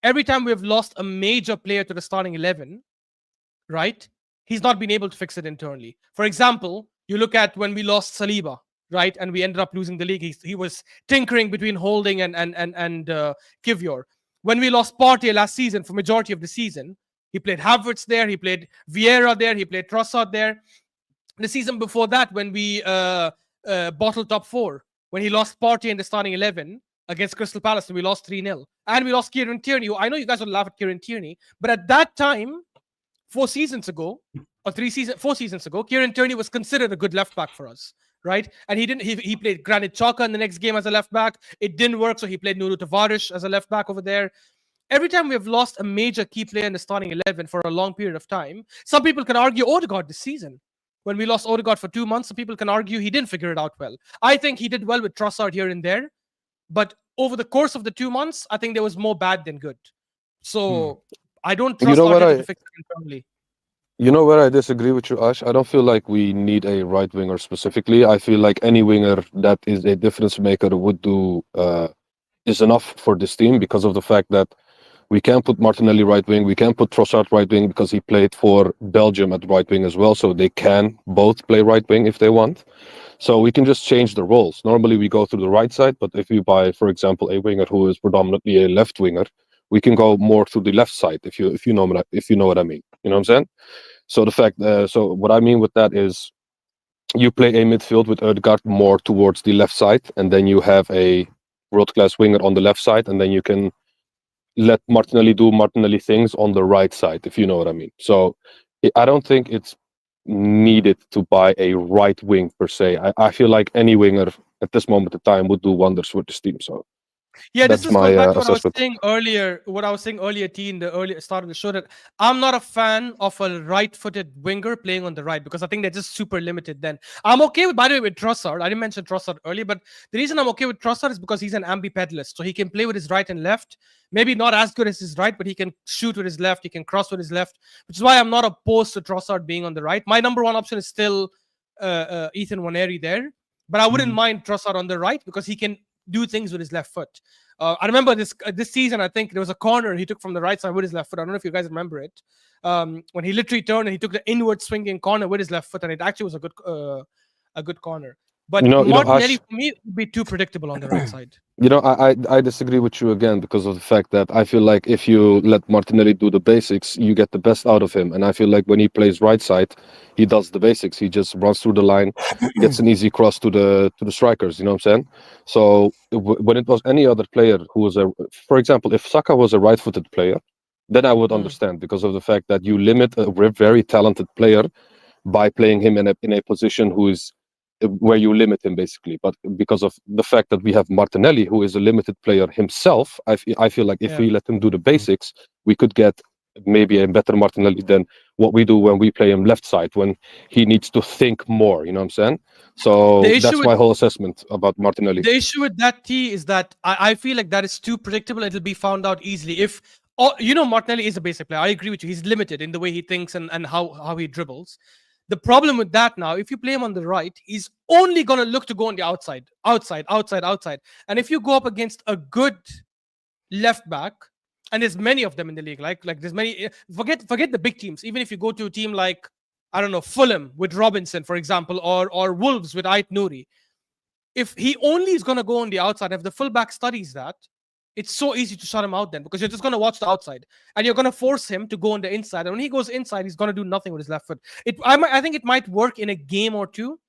Speaker 2: Every time we've lost a major player to the starting 11, right, he's not been able to fix it internally. For example, you look at when we lost Saliba, right, and we ended up losing the league. He was tinkering between Holding and Kivior. When we lost Partey last season, for majority of the season, he played Havertz there, he played Vieira there, he played Trossard there. The season before that, when we bottled top 4, when he lost Partey in the starting 11 against Crystal Palace, and we lost 3-0. And we lost Kieran Tierney. I know you guys will laugh at Kieran Tierney, but at that time, 4 seasons ago, 4 seasons ago, Kieran Tierney was considered a good left back for us, right? And he didn't. He played Granit Xhaka in the next game as a left back. It didn't work, so he played Nuno Tavares as a left back over there. Every time we have lost a major key player in the starting 11 for a long period of time, some people can argue Odegaard this season. When we lost Odegaard for 2 months, some people can argue he didn't figure it out well. I think he did well with Trossard here and there, but over the course of the 2 months, I think there was more bad than good. So I don't trust Arteta to fix it internally.
Speaker 3: You know where I disagree with you, Ash? I don't feel like we need a right winger specifically. I feel like any winger that is a difference maker would do is enough for this team, because of the fact that we can put Martinelli right wing, we can put Trossard right wing because he played for Belgium at right wing as well, so they can both play right wing if they want. So we can just change the roles. Normally we go through the right side, but if you buy, for example, a winger who is predominantly a left winger, we can go more to the left side if you know what I mean. You know what I'm saying? So the fact, so what I mean with that is, you play a midfield with Ødegaard more towards the left side, and then you have a world-class winger on the left side, and then you can let Martinelli do Martinelli things on the right side, if you know what I mean. So I don't think it's needed to buy a right wing per se. I feel like any winger at this moment in time would do wonders with this team. So
Speaker 2: yeah,
Speaker 3: that's
Speaker 2: this is
Speaker 3: my
Speaker 2: going back to
Speaker 3: assessment.
Speaker 2: what I was saying earlier, T, in the earlier start of the show, that I'm not a fan of a right-footed winger playing on the right, because I think they're just super limited then. I'm okay with, by the way, with Trossard. I didn't mention Trossard earlier, but the reason I'm okay with Trossard is because he's an ambipedalist. So he can play with his right and left. Maybe not as good as his right, but he can shoot with his left. He can cross with his left, which is why I'm not opposed to Trossard being on the right. My number one option is still Ethan Nwaneri there, but I wouldn't mind Trossard on the right because he can do things with his left foot. I remember this season, I think there was a corner he took from the right side with his left foot. I don't know if you guys remember it. When he literally turned and he took the inward swinging corner with his left foot, and it actually was a good corner. But Martinelli,
Speaker 3: Ash,
Speaker 2: for me, would be too predictable on the right side.
Speaker 3: I disagree with you again, because of the fact that I feel like if you let Martinelli do the basics, you get the best out of him. And I feel like when he plays right side, he does the basics. He just runs through the line, gets an easy cross to the strikers. You know what I'm saying? So when it was any other player who was for example, if Saka was a right-footed player, then I would understand, because of the fact that you limit a very talented player by playing him in a position where you limit him basically. But because of the fact that we have Martinelli, who is a limited player himself, I feel like if we let him do the basics, we could get maybe a better Martinelli than what we do when we play him left side, when he needs to think more. You know what I'm saying? So that's my whole assessment about Martinelli.
Speaker 2: The issue with that, T, is that I feel like that is too predictable. It'll be found out easily. If Martinelli is a basic player. I agree with you. He's limited in the way he thinks and how he dribbles. The problem with that now, if you play him on the right, he's only going to look to go on the outside. And if you go up against a good left back, and there's many of them in the league, like there's many, forget the big teams. Even if you go to a team like, I don't know, Fulham with Robinson, for example, or Wolves with Ait Nouri, if he only is going to go on the outside, if the fullback studies that, it's so easy to shut him out then, because you're just going to watch the outside and you're going to force him to go on the inside. And when he goes inside, he's going to do nothing with his left foot. I think it might work in a game or two.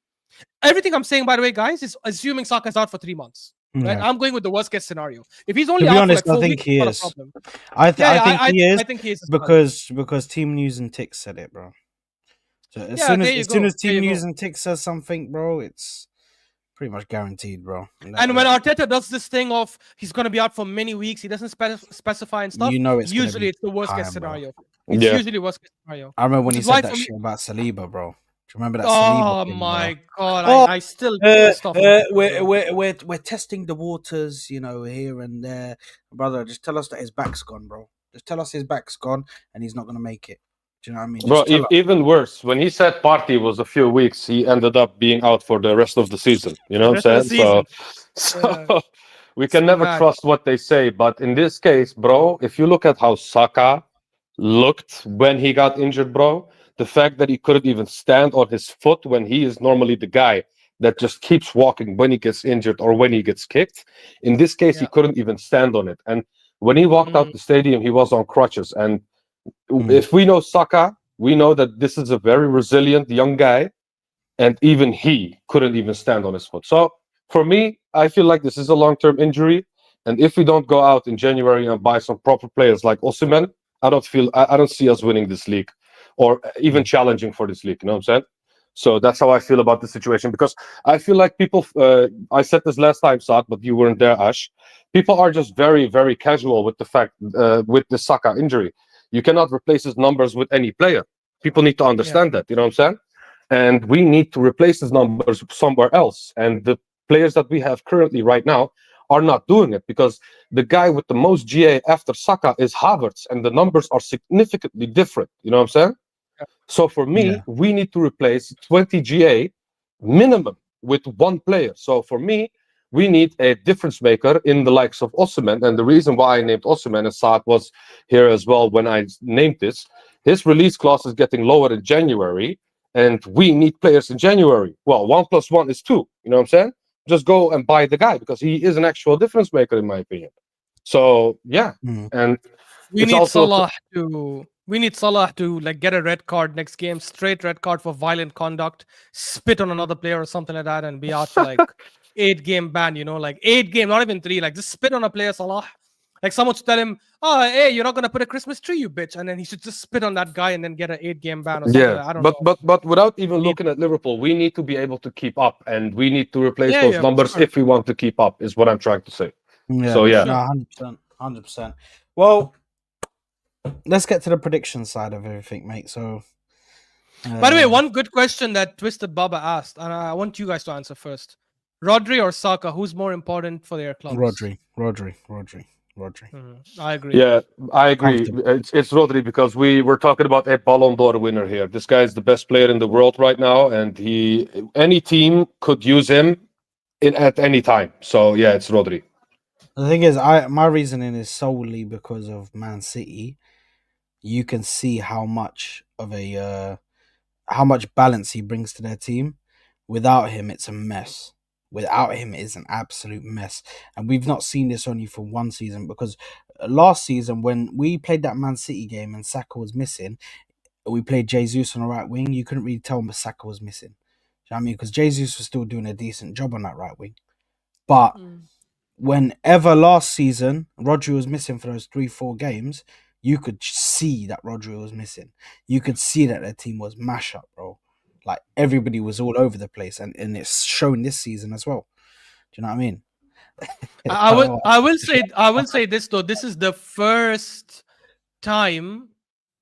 Speaker 2: Everything I'm saying, by the way, guys, is assuming Saka's out for 3 months. Right? I'm going with the worst case scenario. If he's only out for like 4 weeks, it's not a problem.
Speaker 1: I think he is because Team News and Tick said it, bro. So as soon as Team News and Tick says something, bro, it's pretty much guaranteed, bro.
Speaker 2: And when Arteta does this thing of he's going to be out for many weeks, he doesn't specify and stuff. Usually it's the worst case scenario. It's usually worst case scenario.
Speaker 1: I remember when he said that shit about Saliba, bro. Do you remember that?
Speaker 2: Oh
Speaker 1: thing,
Speaker 2: my god! I still stop.
Speaker 1: We're testing the waters, here and there, brother. Just tell us that his back's gone, bro. Just tell us his back's gone and he's not gonna make it. Do you know what I mean?
Speaker 3: Bro, even worse. When he said Partey was a few weeks, he ended up being out for the rest of the season. You know what I'm saying? So we can never trust what they say. But in this case, bro, if you look at how Saka looked when he got injured, bro, the fact that he couldn't even stand on his foot when he is normally the guy that just keeps walking when he gets injured or when he gets kicked. In this case, he couldn't even stand on it. And when he walked out the stadium, he was on crutches. And if we know Saka, we know that this is a very resilient young guy. And even he couldn't even stand on his foot. So For me, I feel like this is a long-term injury, and if we don't go out in January and buy some proper players like Osimhen, I don't see us winning this league or even challenging for this league. You know what I'm saying? So that's how I feel about the situation, because I feel like people. I said this last time, Saad, but you weren't there, Ash. People are just very, very casual with the fact with the Saka injury. You cannot replace his numbers with any player. People need to understand that. You know what I'm saying? And we need to replace his numbers somewhere else. And the players that we have currently right now are not doing it, because the guy with the most GA after Saka is Havertz, and the numbers are significantly different. You know what I'm saying? So for me,
Speaker 1: Yeah.
Speaker 3: we need to replace 20 GA minimum with one player. So for me, we need a difference maker in the likes of Osimhen. And the reason why I named Osimhen, and Saad was here as well when I named this, his release clause is getting lower in January, and we need players in January. Well, 1+1 is 2. You know what I'm saying? Just go and buy the guy, because he is an actual difference maker, in my opinion. So yeah, and
Speaker 2: we
Speaker 3: it's
Speaker 2: need
Speaker 3: also
Speaker 2: Salah to. We need Salah to like get a red card next game, straight red card for violent conduct, spit on another player or something like that, and be out for like 8-game ban. You know, like 8 game, not even 3. Like just spit on a player, Salah. Like someone should tell him, "Oh, hey, you're not gonna put a Christmas tree, you bitch," and then he should just spit on that guy and then get an 8-game ban or something.
Speaker 3: Yeah,
Speaker 2: Like that. I don't
Speaker 3: but
Speaker 2: know.
Speaker 3: without even
Speaker 2: Need-
Speaker 3: looking at Liverpool, we need to be able to keep up, and we need to replace
Speaker 2: Yeah,
Speaker 3: those
Speaker 2: yeah, for
Speaker 3: numbers
Speaker 2: sure.
Speaker 3: if we want to keep up. Is what I'm trying to say.
Speaker 1: Yeah.
Speaker 3: So yeah,
Speaker 2: Sure.
Speaker 1: No, 100%. 100%. Well, let's get to the prediction side of everything, mate. So,
Speaker 2: By the way, one good question that Twisted Baba asked, and I want you guys to answer first. Rodri or Saka, who's more important for their clubs?
Speaker 1: Rodri.
Speaker 2: I agree.
Speaker 3: yeah, I agree.
Speaker 1: Comfortable.
Speaker 3: It's Rodri, because we were talking about a Ballon d'Or winner here. This guy is the best player in the world right now, and any team could use him at any time. So yeah, it's Rodri.
Speaker 1: The thing is, my reasoning is solely because of Man City. You can see how much of a how much balance he brings to their team. Without him, it's a mess. Without him, it's an absolute mess. And we've not seen this only for one season, because last season when we played that Man City game and Saka was missing, we played Jesus on the right wing. You couldn't really tell him Saka was missing. Do you know what I mean? Because Jesus was still doing a decent job on that right wing. But whenever last season Rodri was missing for those 3-4 games, you could see that Rodri was missing. You could see that their team was mash up, bro. Like everybody was all over the place, and it's shown this season as well. Do you know what I mean?
Speaker 2: I will say this though. This is the first time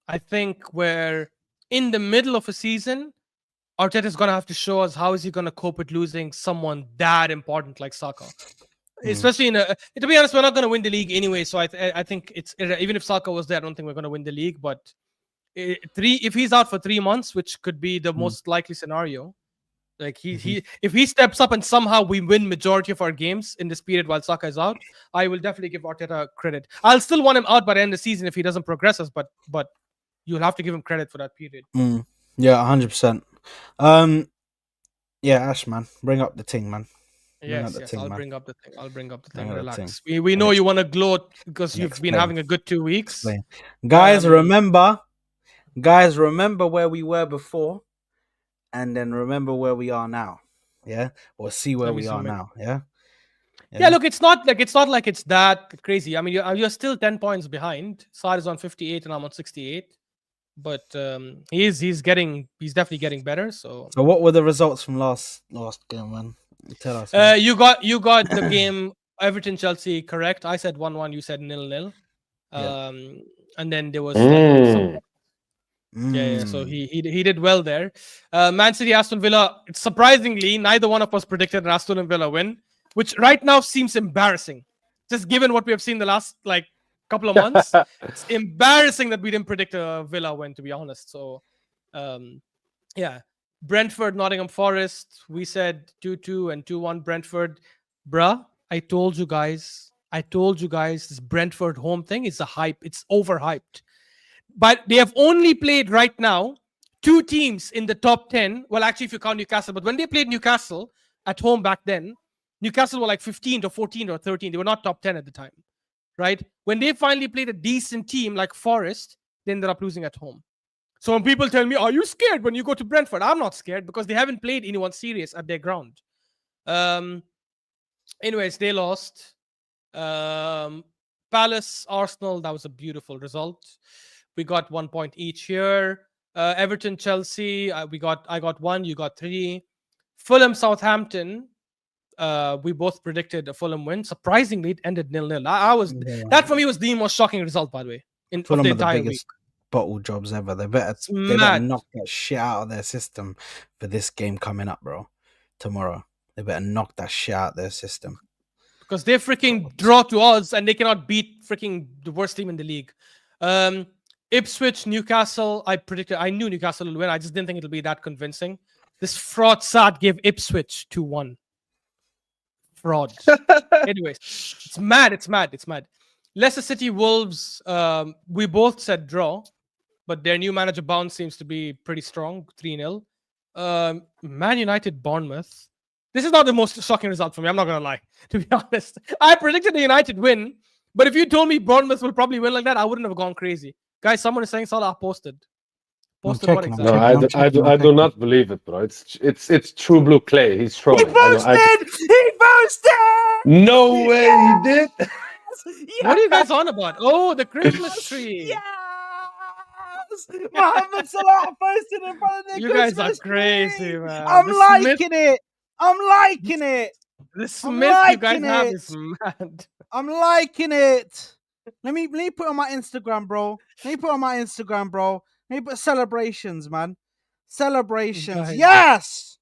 Speaker 2: I think where in the middle of a season, Arteta's gonna have to show us how is he gonna cope with losing someone that important like Saka. Especially to be honest, we're not going to win the league anyway. So I think it's even if Saka was there, I don't think we're going to win the league. But if he's out for 3 months, which could be the most likely scenario, like if he steps up and somehow we win majority of our games in this period while Saka is out, I will definitely give Arteta credit. I'll still want him out by the end of the season if he doesn't progress us, but you'll have to give him credit for that period.
Speaker 1: Yeah, 100%. Yeah, Ash, man, bring up the thing, man.
Speaker 2: Yes, I'll bring up the thing. Relax. We know you want to gloat because you've been having a good 2 weeks.
Speaker 1: Guys, remember where we were before, and then remember where we are now. Yeah, or see where we are now. Yeah.
Speaker 2: Yeah, look, it's not like it's that crazy. I mean, you're still 10 points behind. Saad is on 58 and I'm on 68. But he's definitely getting better. So
Speaker 1: what were the results from last game, man? Tell us.
Speaker 2: You got the game Everton Chelsea correct. I said 1-1. You said 0-0. And then there was yeah. So he did well there. Man City Aston Villa. Surprisingly, neither one of us predicted an Aston Villa win, which right now seems embarrassing, just given what we have seen the last like couple of months. It's embarrassing that we didn't predict a Villa win, to be honest. So yeah. Brentford, Nottingham Forest. We said 2-2 and 2-1 Brentford. Bruh, I told you guys this Brentford home thing is a hype. It's overhyped. But they have only played right now 2 teams in the top 10. Well, actually, if you count Newcastle. But when they played Newcastle at home back then, Newcastle were like 15 or 14 or 13. They were not top 10 at the time, right? When they finally played a decent team like Forest, they ended up losing at home. So when people tell me, are you scared when you go to Brentford? I'm not scared because they haven't played anyone serious at their ground. Anyways, they lost. Palace, Arsenal, that was a beautiful result. We got 1 point each here. Everton, Chelsea, I got 1, you got 3. Fulham, Southampton, we both predicted a Fulham win. Surprisingly, it ended 0-0. That for me was the most shocking result, by the way, of
Speaker 1: Fulham
Speaker 2: the
Speaker 1: are the
Speaker 2: entire
Speaker 1: biggest
Speaker 2: week.
Speaker 1: bottle jobs ever. They better knock that shit out of their system for this game coming up, bro. Tomorrow, they better knock that shit out of their system.
Speaker 2: Because they freaking draw to odds and they cannot beat freaking the worst team in the league. Ipswich, Newcastle, I knew Newcastle will win. I just didn't think it'll be that convincing. This fraud Saad gave Ipswich 2-1. Fraud. Anyways, it's mad. Leicester City, Wolves, we both said draw, but their new manager bounce seems to be pretty strong, 3-0. Man United, Bournemouth. This is not the most shocking result for me. I'm not going to lie, to be honest. I predicted the United win, but if you told me Bournemouth will probably win like that, I wouldn't have gone crazy. Guys, someone is saying Salah posted. Posted what exactly?
Speaker 3: No, I do not believe it, bro. It's True Blue Clay. He's trolling.
Speaker 1: He posted! He posted!
Speaker 3: No way he did!
Speaker 1: Yes!
Speaker 2: What are you guys on about? Oh, the Christmas tree.
Speaker 1: Yes! Mohamed Salah posted in front of the
Speaker 2: You guys
Speaker 1: Christmas
Speaker 2: are crazy,
Speaker 1: tree.
Speaker 2: man.
Speaker 1: I'm
Speaker 2: The
Speaker 1: liking it. I'm liking it.
Speaker 2: The Smith you guys have is mad.
Speaker 1: I'm liking it. Let me put it on my Instagram, bro. Let me put celebrations, man. Celebrations.
Speaker 2: Guys.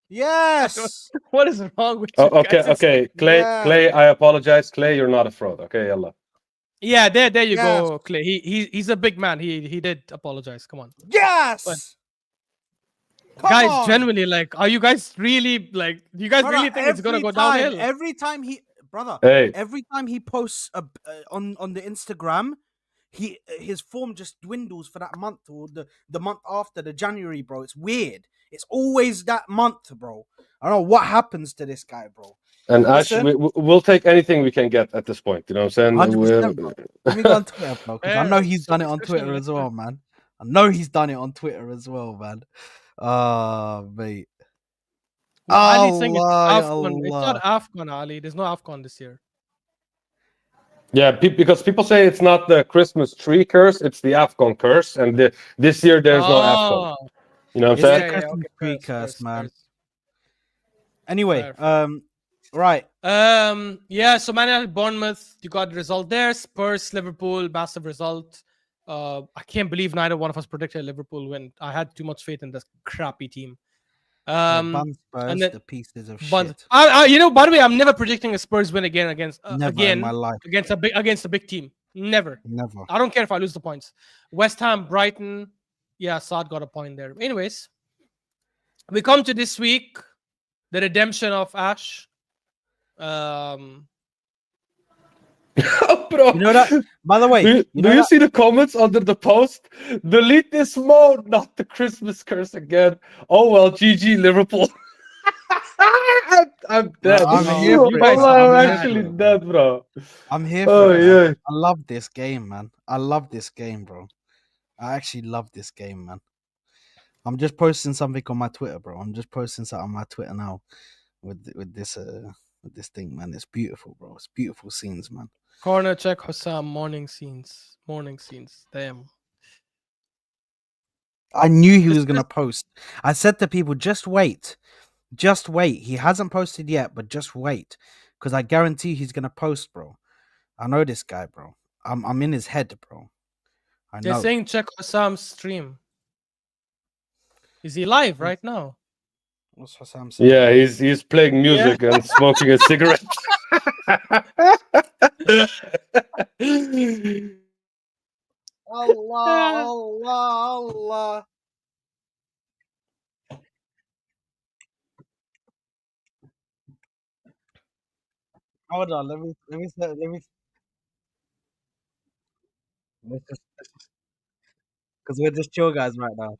Speaker 1: Yes.
Speaker 2: What is wrong with
Speaker 3: Oh,
Speaker 2: you guys?
Speaker 3: okay. Clay, I apologize. Clay, you're not a fraud. Okay, yalla.
Speaker 2: Yeah, there you go, Clay. He's a big man. He did apologize. Come on.
Speaker 1: Yes.
Speaker 2: But guys, genuinely, like, are you guys really like? Do you guys really think it's gonna go downhill?
Speaker 1: Every time he posts on the Instagram, his form just dwindles for that month or the month after, the January, bro. It's weird. It's always that month, bro. I don't know what happens to this guy, bro.
Speaker 3: And Ash, we'll take anything we can get at this point. You know what I'm saying?
Speaker 1: 100%, bro. Let me go on Twitter, bro, because I know he's done it on Twitter as well, man. Mate.
Speaker 2: Ali saying it's AFCON. It's not AFCON, Ali. There's no AFCON this year.
Speaker 3: Yeah, because people say it's not the Christmas tree curse, it's the AFCON curse, and this year there's no AFCON. You know what I'm saying?
Speaker 1: Yeah, Christmas tree curse, man. Anyway, right.
Speaker 2: Yeah, so Man United, Bournemouth, you got the result there. Spurs, Liverpool, massive result. I can't believe neither one of us predicted Liverpool win. I had too much faith in this crappy team.
Speaker 1: And then the pieces of shit.
Speaker 2: You know, by the way, I'm never predicting a Spurs win again against
Speaker 1: in my life.
Speaker 2: against a big team. Never. I don't care if I lose the points. West Ham, Brighton. Yeah, Saad got a point there. Anyways, we come to this week, the redemption of Ash.
Speaker 3: Bro,
Speaker 1: you know that. By the way,
Speaker 3: do you see the comments under the post? Delete this mode, not the Christmas curse again. Oh well, GG Liverpool. I'm dead. I'm actually dead, bro.
Speaker 1: I'm here for it. I love this game, man. I love this game, bro. I actually love this game, man. I'm just posting something on my Twitter, bro. I'm just posting something on my Twitter now with this thing, man. It's beautiful, bro. It's beautiful scenes, man.
Speaker 2: Corner check, Hussam. Morning scenes. Damn.
Speaker 1: I knew he was gonna post. I said to people, just wait. He hasn't posted yet, but just wait, because I guarantee he's gonna post, bro. I know this guy, bro. I'm in his head, bro. I know.
Speaker 2: They're saying check Hussam's stream. Is he live right now?
Speaker 1: What's Hussam saying?
Speaker 3: Yeah, he's playing music and smoking a cigarette.
Speaker 1: Allah. Hold on, let me because we're just chill guys right now.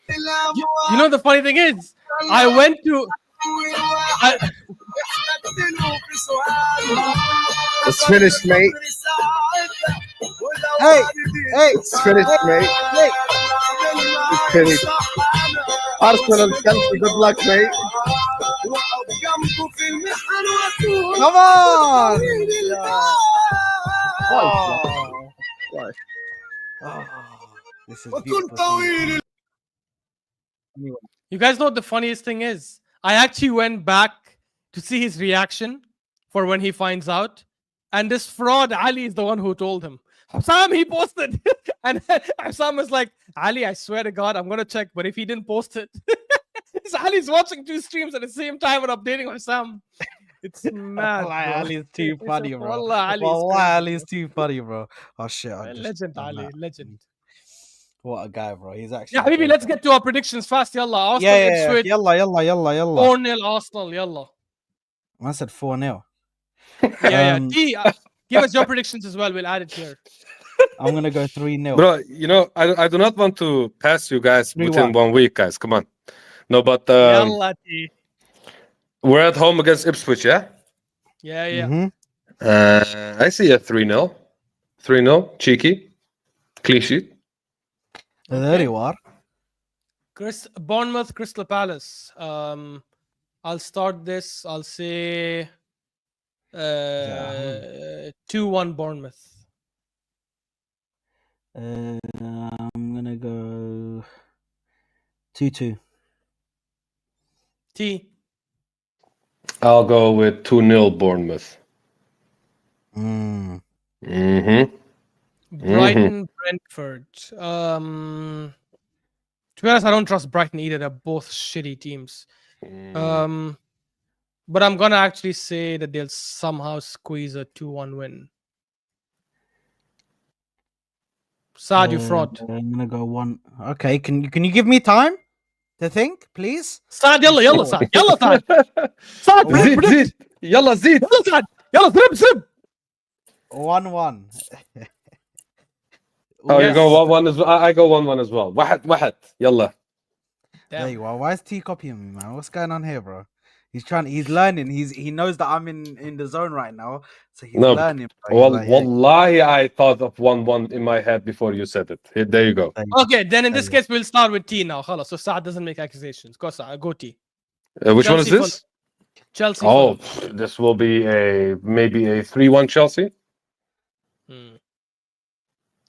Speaker 2: You know the funny thing is, I went to.
Speaker 4: It's finished, mate.
Speaker 1: Hey,
Speaker 4: It's finished, mate.
Speaker 1: Hey.
Speaker 4: It's finished. Arsenal, Chelsea, good luck, mate.
Speaker 1: Come on!
Speaker 4: Oh.
Speaker 1: Oh, this is beautiful. Anyway,
Speaker 2: You guys know what the funniest thing is? I actually went back to see his reaction for when he finds out. And this fraud, Ali, is the one who told him. Sam, he posted. And Sam was like, Ali, I swear to God, I'm going to check. But if he didn't post it, Ali's watching 2 streams at the same time and updating on Sam. It's mad.
Speaker 1: Wallahi,
Speaker 2: Bro.
Speaker 1: Ali's too funny, bro.
Speaker 2: Wallah, Ali is
Speaker 1: Wallahi,
Speaker 2: crazy,
Speaker 1: Ali's
Speaker 2: bro.
Speaker 1: too funny, bro. Oh shit! I just
Speaker 2: Legend,
Speaker 1: done
Speaker 2: Ali,
Speaker 1: that.
Speaker 2: legend.
Speaker 1: What a guy, bro. He's actually.
Speaker 2: Yeah, Habibi, let's get to our predictions fast. Yalla. Arsenal,
Speaker 1: Yeah,
Speaker 2: Ipswich,
Speaker 1: yalla.
Speaker 2: 4-0 Arsenal. Yalla.
Speaker 1: I said 4-0.
Speaker 2: Yeah. T, give us your predictions as well. We'll add it here.
Speaker 1: I'm gonna go 3-0.
Speaker 3: Bro, you know, I do not want to pass you guys
Speaker 1: 3-1.
Speaker 3: within 1 week, guys. Come on. No, but
Speaker 2: Yalla, T.
Speaker 3: we're at home against Ipswich, yeah?
Speaker 2: Yeah.
Speaker 1: Mhm.
Speaker 3: I see a 3-0. 3-0, cheeky. Clean sheet.
Speaker 1: There you are.
Speaker 2: Bournemouth, Crystal Palace. I'll start this. I'll say 2-1 Bournemouth.
Speaker 1: I'm gonna go 2-2.
Speaker 2: T.
Speaker 3: I'll go with 2-0 Bournemouth.
Speaker 1: Mm.
Speaker 3: Mm-hmm.
Speaker 2: Brighton, Brentford. To be honest, I don't trust Brighton either. They're both shitty teams. But I'm gonna actually say that they'll somehow squeeze a 2-1 win. Saad, you fraud.
Speaker 1: I'm gonna go 1. Okay, can you give me time to think, please?
Speaker 2: Saad, yalla, Saad. Yalla, Saad. Saad,
Speaker 3: Zid,
Speaker 2: predict.
Speaker 3: Zid. Yalla, Zid.
Speaker 2: Yalla, Saad. Yalla, zrib.
Speaker 1: 1-1.
Speaker 3: Oh, you
Speaker 2: Yes.
Speaker 3: go 1-1 as well. I go 1-1 as well. واحد. Yalla.
Speaker 1: There you are. Why is T copying me, man? What's going on here, bro? He's learning. He knows that I'm in the zone right now, so he's learning. Bro.
Speaker 3: Well,
Speaker 1: He's like, hey,
Speaker 3: wallahi, I thought of 1-1 in my head before you said it. There you go.
Speaker 2: Okay, then in this case, we'll start with T now. Khalas, so Saad doesn't make accusations. Go, Saad. Go T.
Speaker 3: Which one is
Speaker 2: Chelsea,
Speaker 3: this?
Speaker 2: Chelsea.
Speaker 3: Oh, this will be maybe a 3-1 Chelsea.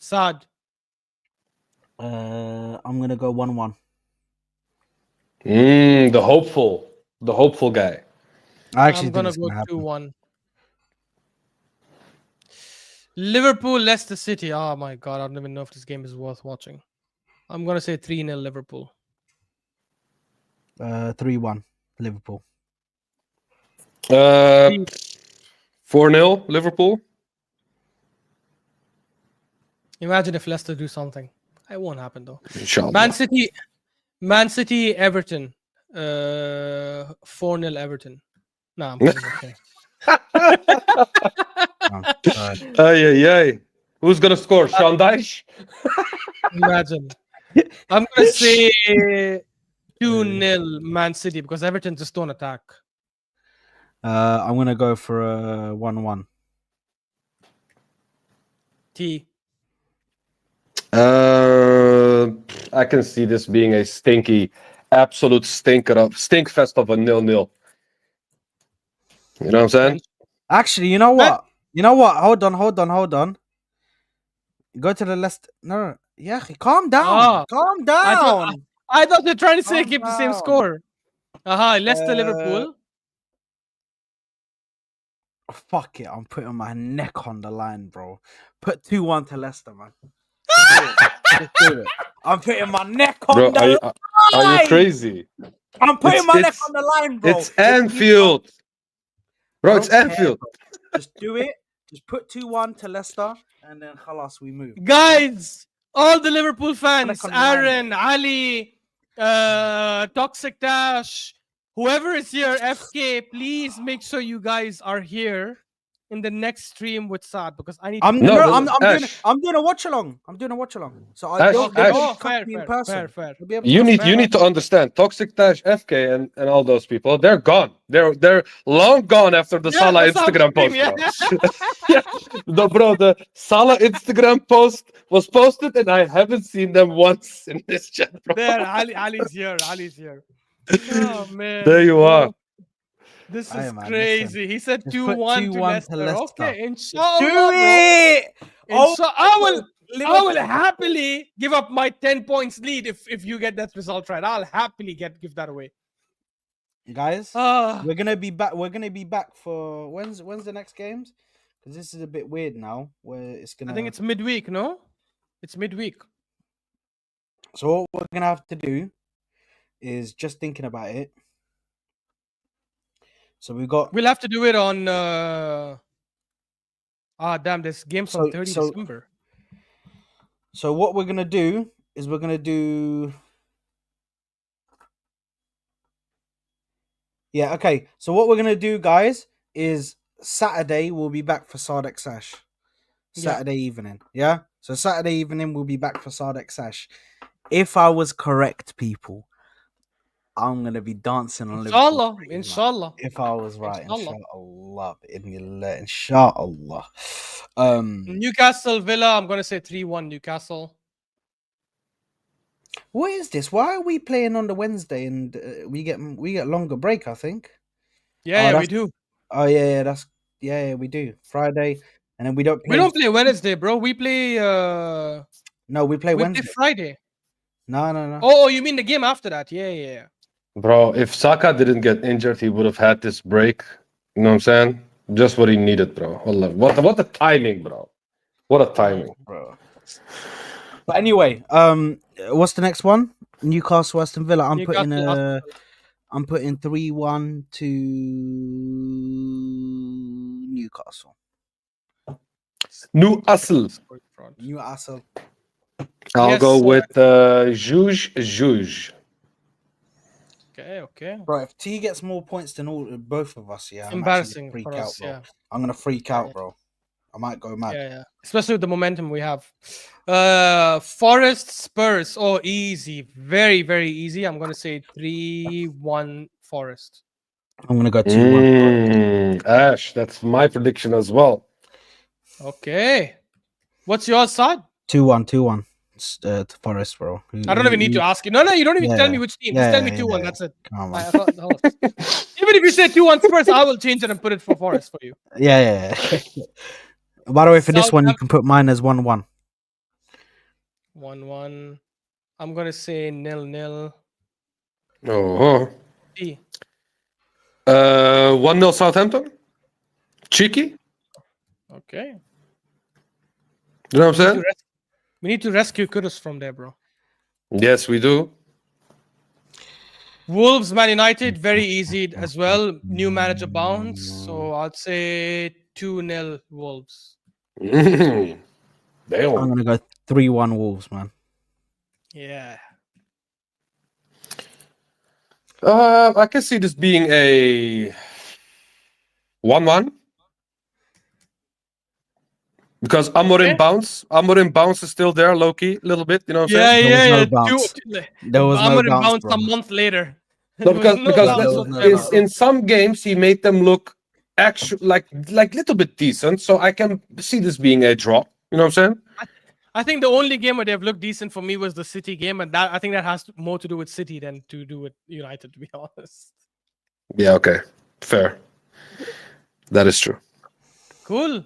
Speaker 2: Saad.
Speaker 1: I'm gonna go 1-1.
Speaker 3: The hopeful guy.
Speaker 1: I'm
Speaker 2: gonna go 2-1. Liverpool, Leicester City. Oh my god, I don't even know if this game is worth watching. I'm gonna say 3-0 Liverpool.
Speaker 1: 3-1 Liverpool.
Speaker 3: 4-0 Liverpool.
Speaker 2: Imagine if Leicester do something. It won't happen though.
Speaker 3: Inshallah.
Speaker 2: Man City, Everton. 4-0 Everton. Nah, I'm kidding, okay.
Speaker 3: Ay. Who's gonna score? Sean Dyche?
Speaker 2: Imagine. I'm gonna say 2-0 Man City because Everton just don't attack.
Speaker 1: I'm gonna go for a 1-1.
Speaker 2: T.
Speaker 3: I can see this being a absolute stink fest of a 0-0. You know what I'm saying?
Speaker 1: Actually, you know what? Hold on. Go to the list. No. Yeah, calm down. Calm down.
Speaker 2: I thought they're trying to say
Speaker 1: Calm
Speaker 2: keep the same
Speaker 1: down.
Speaker 2: score. Leicester, Liverpool.
Speaker 1: Fuck it. I'm putting my neck on the line, bro. Put 2-1 to Leicester, man. Just do it. I'm putting my neck on
Speaker 3: Bro,
Speaker 1: the line.
Speaker 3: are you crazy?
Speaker 1: I'm putting my neck on the line, bro.
Speaker 3: It's Anfield. Bro, it's Anfield.
Speaker 1: Just do it. Just put 2-1 to Leicester, and then khalas, we move.
Speaker 2: Guys, all the Liverpool fans,
Speaker 1: On the line,
Speaker 2: Aaron, Ali, Toxic Dash, whoever is here, FK, please make sure you guys are here in the next stream with Saad because I need.
Speaker 1: I'm
Speaker 2: to
Speaker 3: No,
Speaker 1: no,
Speaker 3: no, Ash.
Speaker 1: I'm doing a watch along. I'm doing a watch along. So
Speaker 3: Ash,
Speaker 1: they'll
Speaker 3: Ash.
Speaker 1: be able
Speaker 2: Oh,
Speaker 1: to come to me in person.
Speaker 2: fair.
Speaker 1: They'll be able to
Speaker 3: You
Speaker 1: come
Speaker 3: need
Speaker 1: to me.
Speaker 3: you need to understand Toxic Tash, FK, and all those people. They're gone. They're long gone after the
Speaker 2: Yeah,
Speaker 3: Salah
Speaker 2: that's how
Speaker 3: Instagram
Speaker 2: stream,
Speaker 3: post,
Speaker 2: yeah.
Speaker 3: bro. Yeah, the Salah Instagram post was posted, and I haven't seen them once in this chat, bro.
Speaker 2: There, Ali's here. Ali's here. Oh man.
Speaker 3: There you are.
Speaker 2: This
Speaker 1: Aye,
Speaker 2: is
Speaker 1: man,
Speaker 2: crazy. He said
Speaker 1: Just put
Speaker 2: 2-1 to
Speaker 1: 2-1
Speaker 2: Leicester.
Speaker 1: to Leicester.
Speaker 2: Okay,
Speaker 1: Do
Speaker 2: inshallah, bro.
Speaker 1: it! Oh,
Speaker 2: I
Speaker 1: Liverpool.
Speaker 2: will happily give up my 10 points lead if you get that result right. I'll happily give that away.
Speaker 1: Guys,
Speaker 2: Ah,
Speaker 1: we're gonna be back. We're gonna be back for when's the next games? Because this is a bit weird now. Where it's gonna.
Speaker 2: I think it's midweek, no? It's midweek.
Speaker 1: So what we're gonna have to do is just thinking about it. So we got.
Speaker 2: We'll have to do it on damn, this game's on 30
Speaker 1: So
Speaker 2: December.
Speaker 1: so what we're gonna do is we're gonna do. Yeah. Okay. So what we're gonna do, guys, is Saturday we'll be back for Saad Sash.
Speaker 2: Yeah.
Speaker 1: Saturday evening. Yeah. So Saturday evening we'll be back for Saad Sash. If I was correct, people, I'm gonna be dancing on Liverpool.
Speaker 2: Inshallah.
Speaker 1: Street, man.
Speaker 2: Inshallah.
Speaker 1: If I was right,
Speaker 2: Inshallah.
Speaker 1: inshallah, inshallah.
Speaker 2: Newcastle Villa, I'm gonna say 3-1 Newcastle.
Speaker 1: What is this? Why are we playing on the Wednesday and we get longer break? I think.
Speaker 2: Yeah, we
Speaker 1: that's-
Speaker 2: do.
Speaker 1: Oh yeah, we do Friday, and then we don't.
Speaker 2: We don't play Wednesday, bro. We play
Speaker 1: No, we play
Speaker 2: we
Speaker 1: Wednesday.
Speaker 2: play Friday.
Speaker 1: No.
Speaker 2: Oh, you mean the game after that? Yeah.
Speaker 3: Bro, if Saka didn't get injured, he would have had this break. You know what I'm saying? Just what he needed, bro. Wallah. What a timing, bro. What a timing.
Speaker 1: Bro. But anyway, what's the next one? Newcastle, Aston Villa. I'm putting 3-1 to Newcastle.
Speaker 3: Newcastle.
Speaker 1: Newcastle.
Speaker 3: I'll
Speaker 2: Yes,
Speaker 3: go
Speaker 2: sir.
Speaker 3: with Juge.
Speaker 2: Okay.
Speaker 1: Bro, if T gets more points than both of us, yeah, I'm
Speaker 2: Embarrassing
Speaker 1: actually
Speaker 2: for
Speaker 1: gonna freak
Speaker 2: us,
Speaker 1: out, bro.
Speaker 2: yeah.
Speaker 1: I'm gonna freak out, bro. I might go mad.
Speaker 2: Yeah. Especially with the momentum we have. Forest Spurs. Oh, easy. Very, very easy. I'm gonna say 3-1 Forest.
Speaker 1: I'm gonna go 2-1.
Speaker 3: Ash, that's my prediction as well.
Speaker 2: Okay. What's yours, Saad?
Speaker 1: 2-1. To Forest, bro.
Speaker 2: I don't even need to ask you. No, you don't even tell me which team. Just tell me 2-1.
Speaker 1: yeah.
Speaker 2: That's it.
Speaker 1: Come on,
Speaker 2: I
Speaker 1: man.
Speaker 2: thought, no. Even if you say 2-1 Spurs, I will change it and put it for Forest for you.
Speaker 1: Yeah. By the way, for this one, you can put mine as 1-1.
Speaker 2: 1-1. I'm gonna say 0-0.
Speaker 3: Oh.
Speaker 2: E.
Speaker 3: 1-0 Southampton. Cheeky.
Speaker 2: Okay.
Speaker 3: You know what I'm saying?
Speaker 2: We need to rescue Kudus from there, bro.
Speaker 3: Yes, we do.
Speaker 2: Wolves, Man United, very easy as well. New manager bounce. So I'd say 2-0 Wolves.
Speaker 3: Damn.
Speaker 1: I'm gonna go 3-1 Wolves, man.
Speaker 2: Yeah.
Speaker 3: I can see this being a 1-1. Because Amorim bounce is still there, Loki, a little bit. You know what I'm saying?
Speaker 1: There was no bounce. There was no
Speaker 2: Amorim
Speaker 1: bounce,
Speaker 2: bounced
Speaker 1: bro.
Speaker 2: a month later.
Speaker 3: No, because
Speaker 2: bounce
Speaker 3: in some games he made them look actually like little bit decent. So I can see this being a draw. You know what I'm saying?
Speaker 2: I think the only game where they've looked decent for me was the City game, and that I think that has more to do with City than to do with United, to be honest.
Speaker 3: Yeah. Okay. Fair. That is true.
Speaker 2: Cool.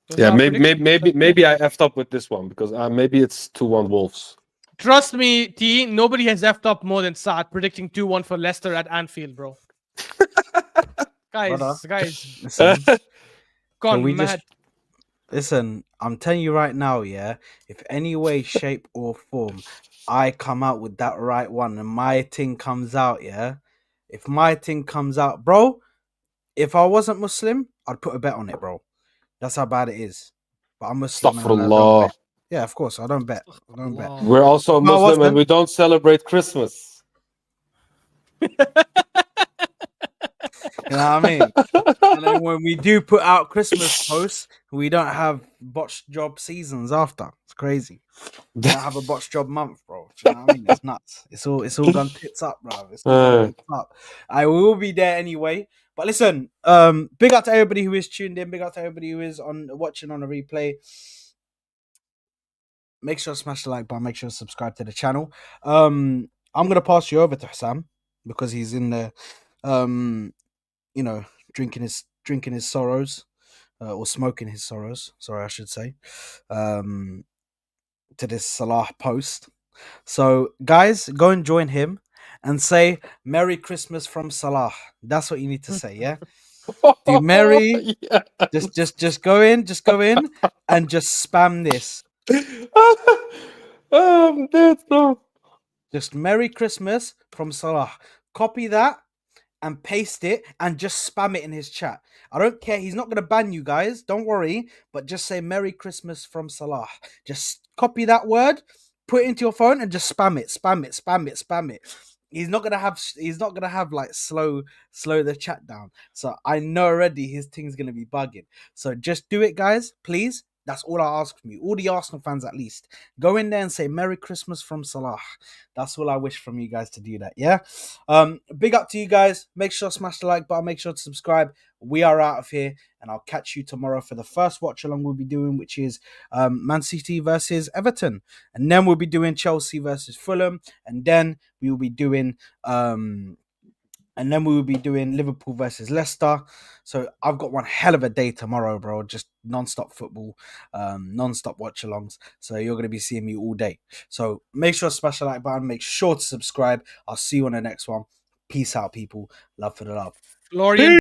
Speaker 2: Those
Speaker 3: Yeah.
Speaker 2: are
Speaker 3: Maybe I effed up with this one because maybe it's 2-1 Wolves.
Speaker 2: Trust me, T. Nobody has effed up more than Saad predicting 2-1 for Leicester at Anfield, bro. guys,
Speaker 1: Listen,
Speaker 2: gone
Speaker 1: we
Speaker 2: mad.
Speaker 1: listen, I'm telling you right now, yeah. If any way, shape, or form, I come out with that right one and my thing comes out, yeah. If my thing comes out, bro, if I wasn't Muslim, I'd put a bet on it, bro. That's how bad it is. But I'm Muslim. And I don't
Speaker 3: Astaghfirullah.
Speaker 1: bet. Yeah, of course, I don't bet.
Speaker 3: We're also
Speaker 1: No, I
Speaker 3: Muslim and
Speaker 1: wasn't.
Speaker 3: we don't celebrate Christmas.
Speaker 1: You know what I mean? And then when we do put out Christmas posts, we don't have botched job seasons after. It's crazy. We don't have a botched job month, bro. Do you know what I mean? It's nuts. It's all gone tits up, bro. It's all gone tits up. I will be there anyway. But listen, big up to everybody who is tuned in. Big up to everybody who is watching on a replay. Make sure to smash the like button. Make sure to subscribe to the channel. I'm gonna pass you over to Sam because he's in there, you know, drinking his sorrows, or smoking his sorrows. Sorry, I should say, to this Salah post. So, guys, go and join him and say Merry Christmas from Salah. That's what you need to say, yeah? Do Merry, just go in and just spam this.
Speaker 3: I'm dead, bro.
Speaker 1: Just Merry Christmas from Salah. Copy that and paste it and just spam it in his chat. I don't care. He's not going to ban you guys. Don't worry. But just say Merry Christmas from Salah. Just copy that word, put it into your phone and just spam it. Spam it. Spam it. Spam it. He's not gonna have like slow the chat down. So I know already his thing's gonna be bugging. So just do it, guys, please. That's all I ask from you. All the Arsenal fans, at least, go in there and say Merry Christmas from Salah. That's all I wish from you guys to do that. Yeah. Big up to you guys. Make sure to smash the like button. Make sure to subscribe. We are out of here, and I'll catch you tomorrow for the first watch along we'll be doing, which is Man City versus Everton, and then we'll be doing Chelsea versus Fulham, and then we will be doing Liverpool versus Leicester. So I've got one hell of a day tomorrow, bro. Just non-stop football, non-stop watch-alongs. So you're going to be seeing me all day. So make sure to smash the like button. Make sure to subscribe. I'll see you on the next one. Peace out, people. Love for the love.
Speaker 2: Florian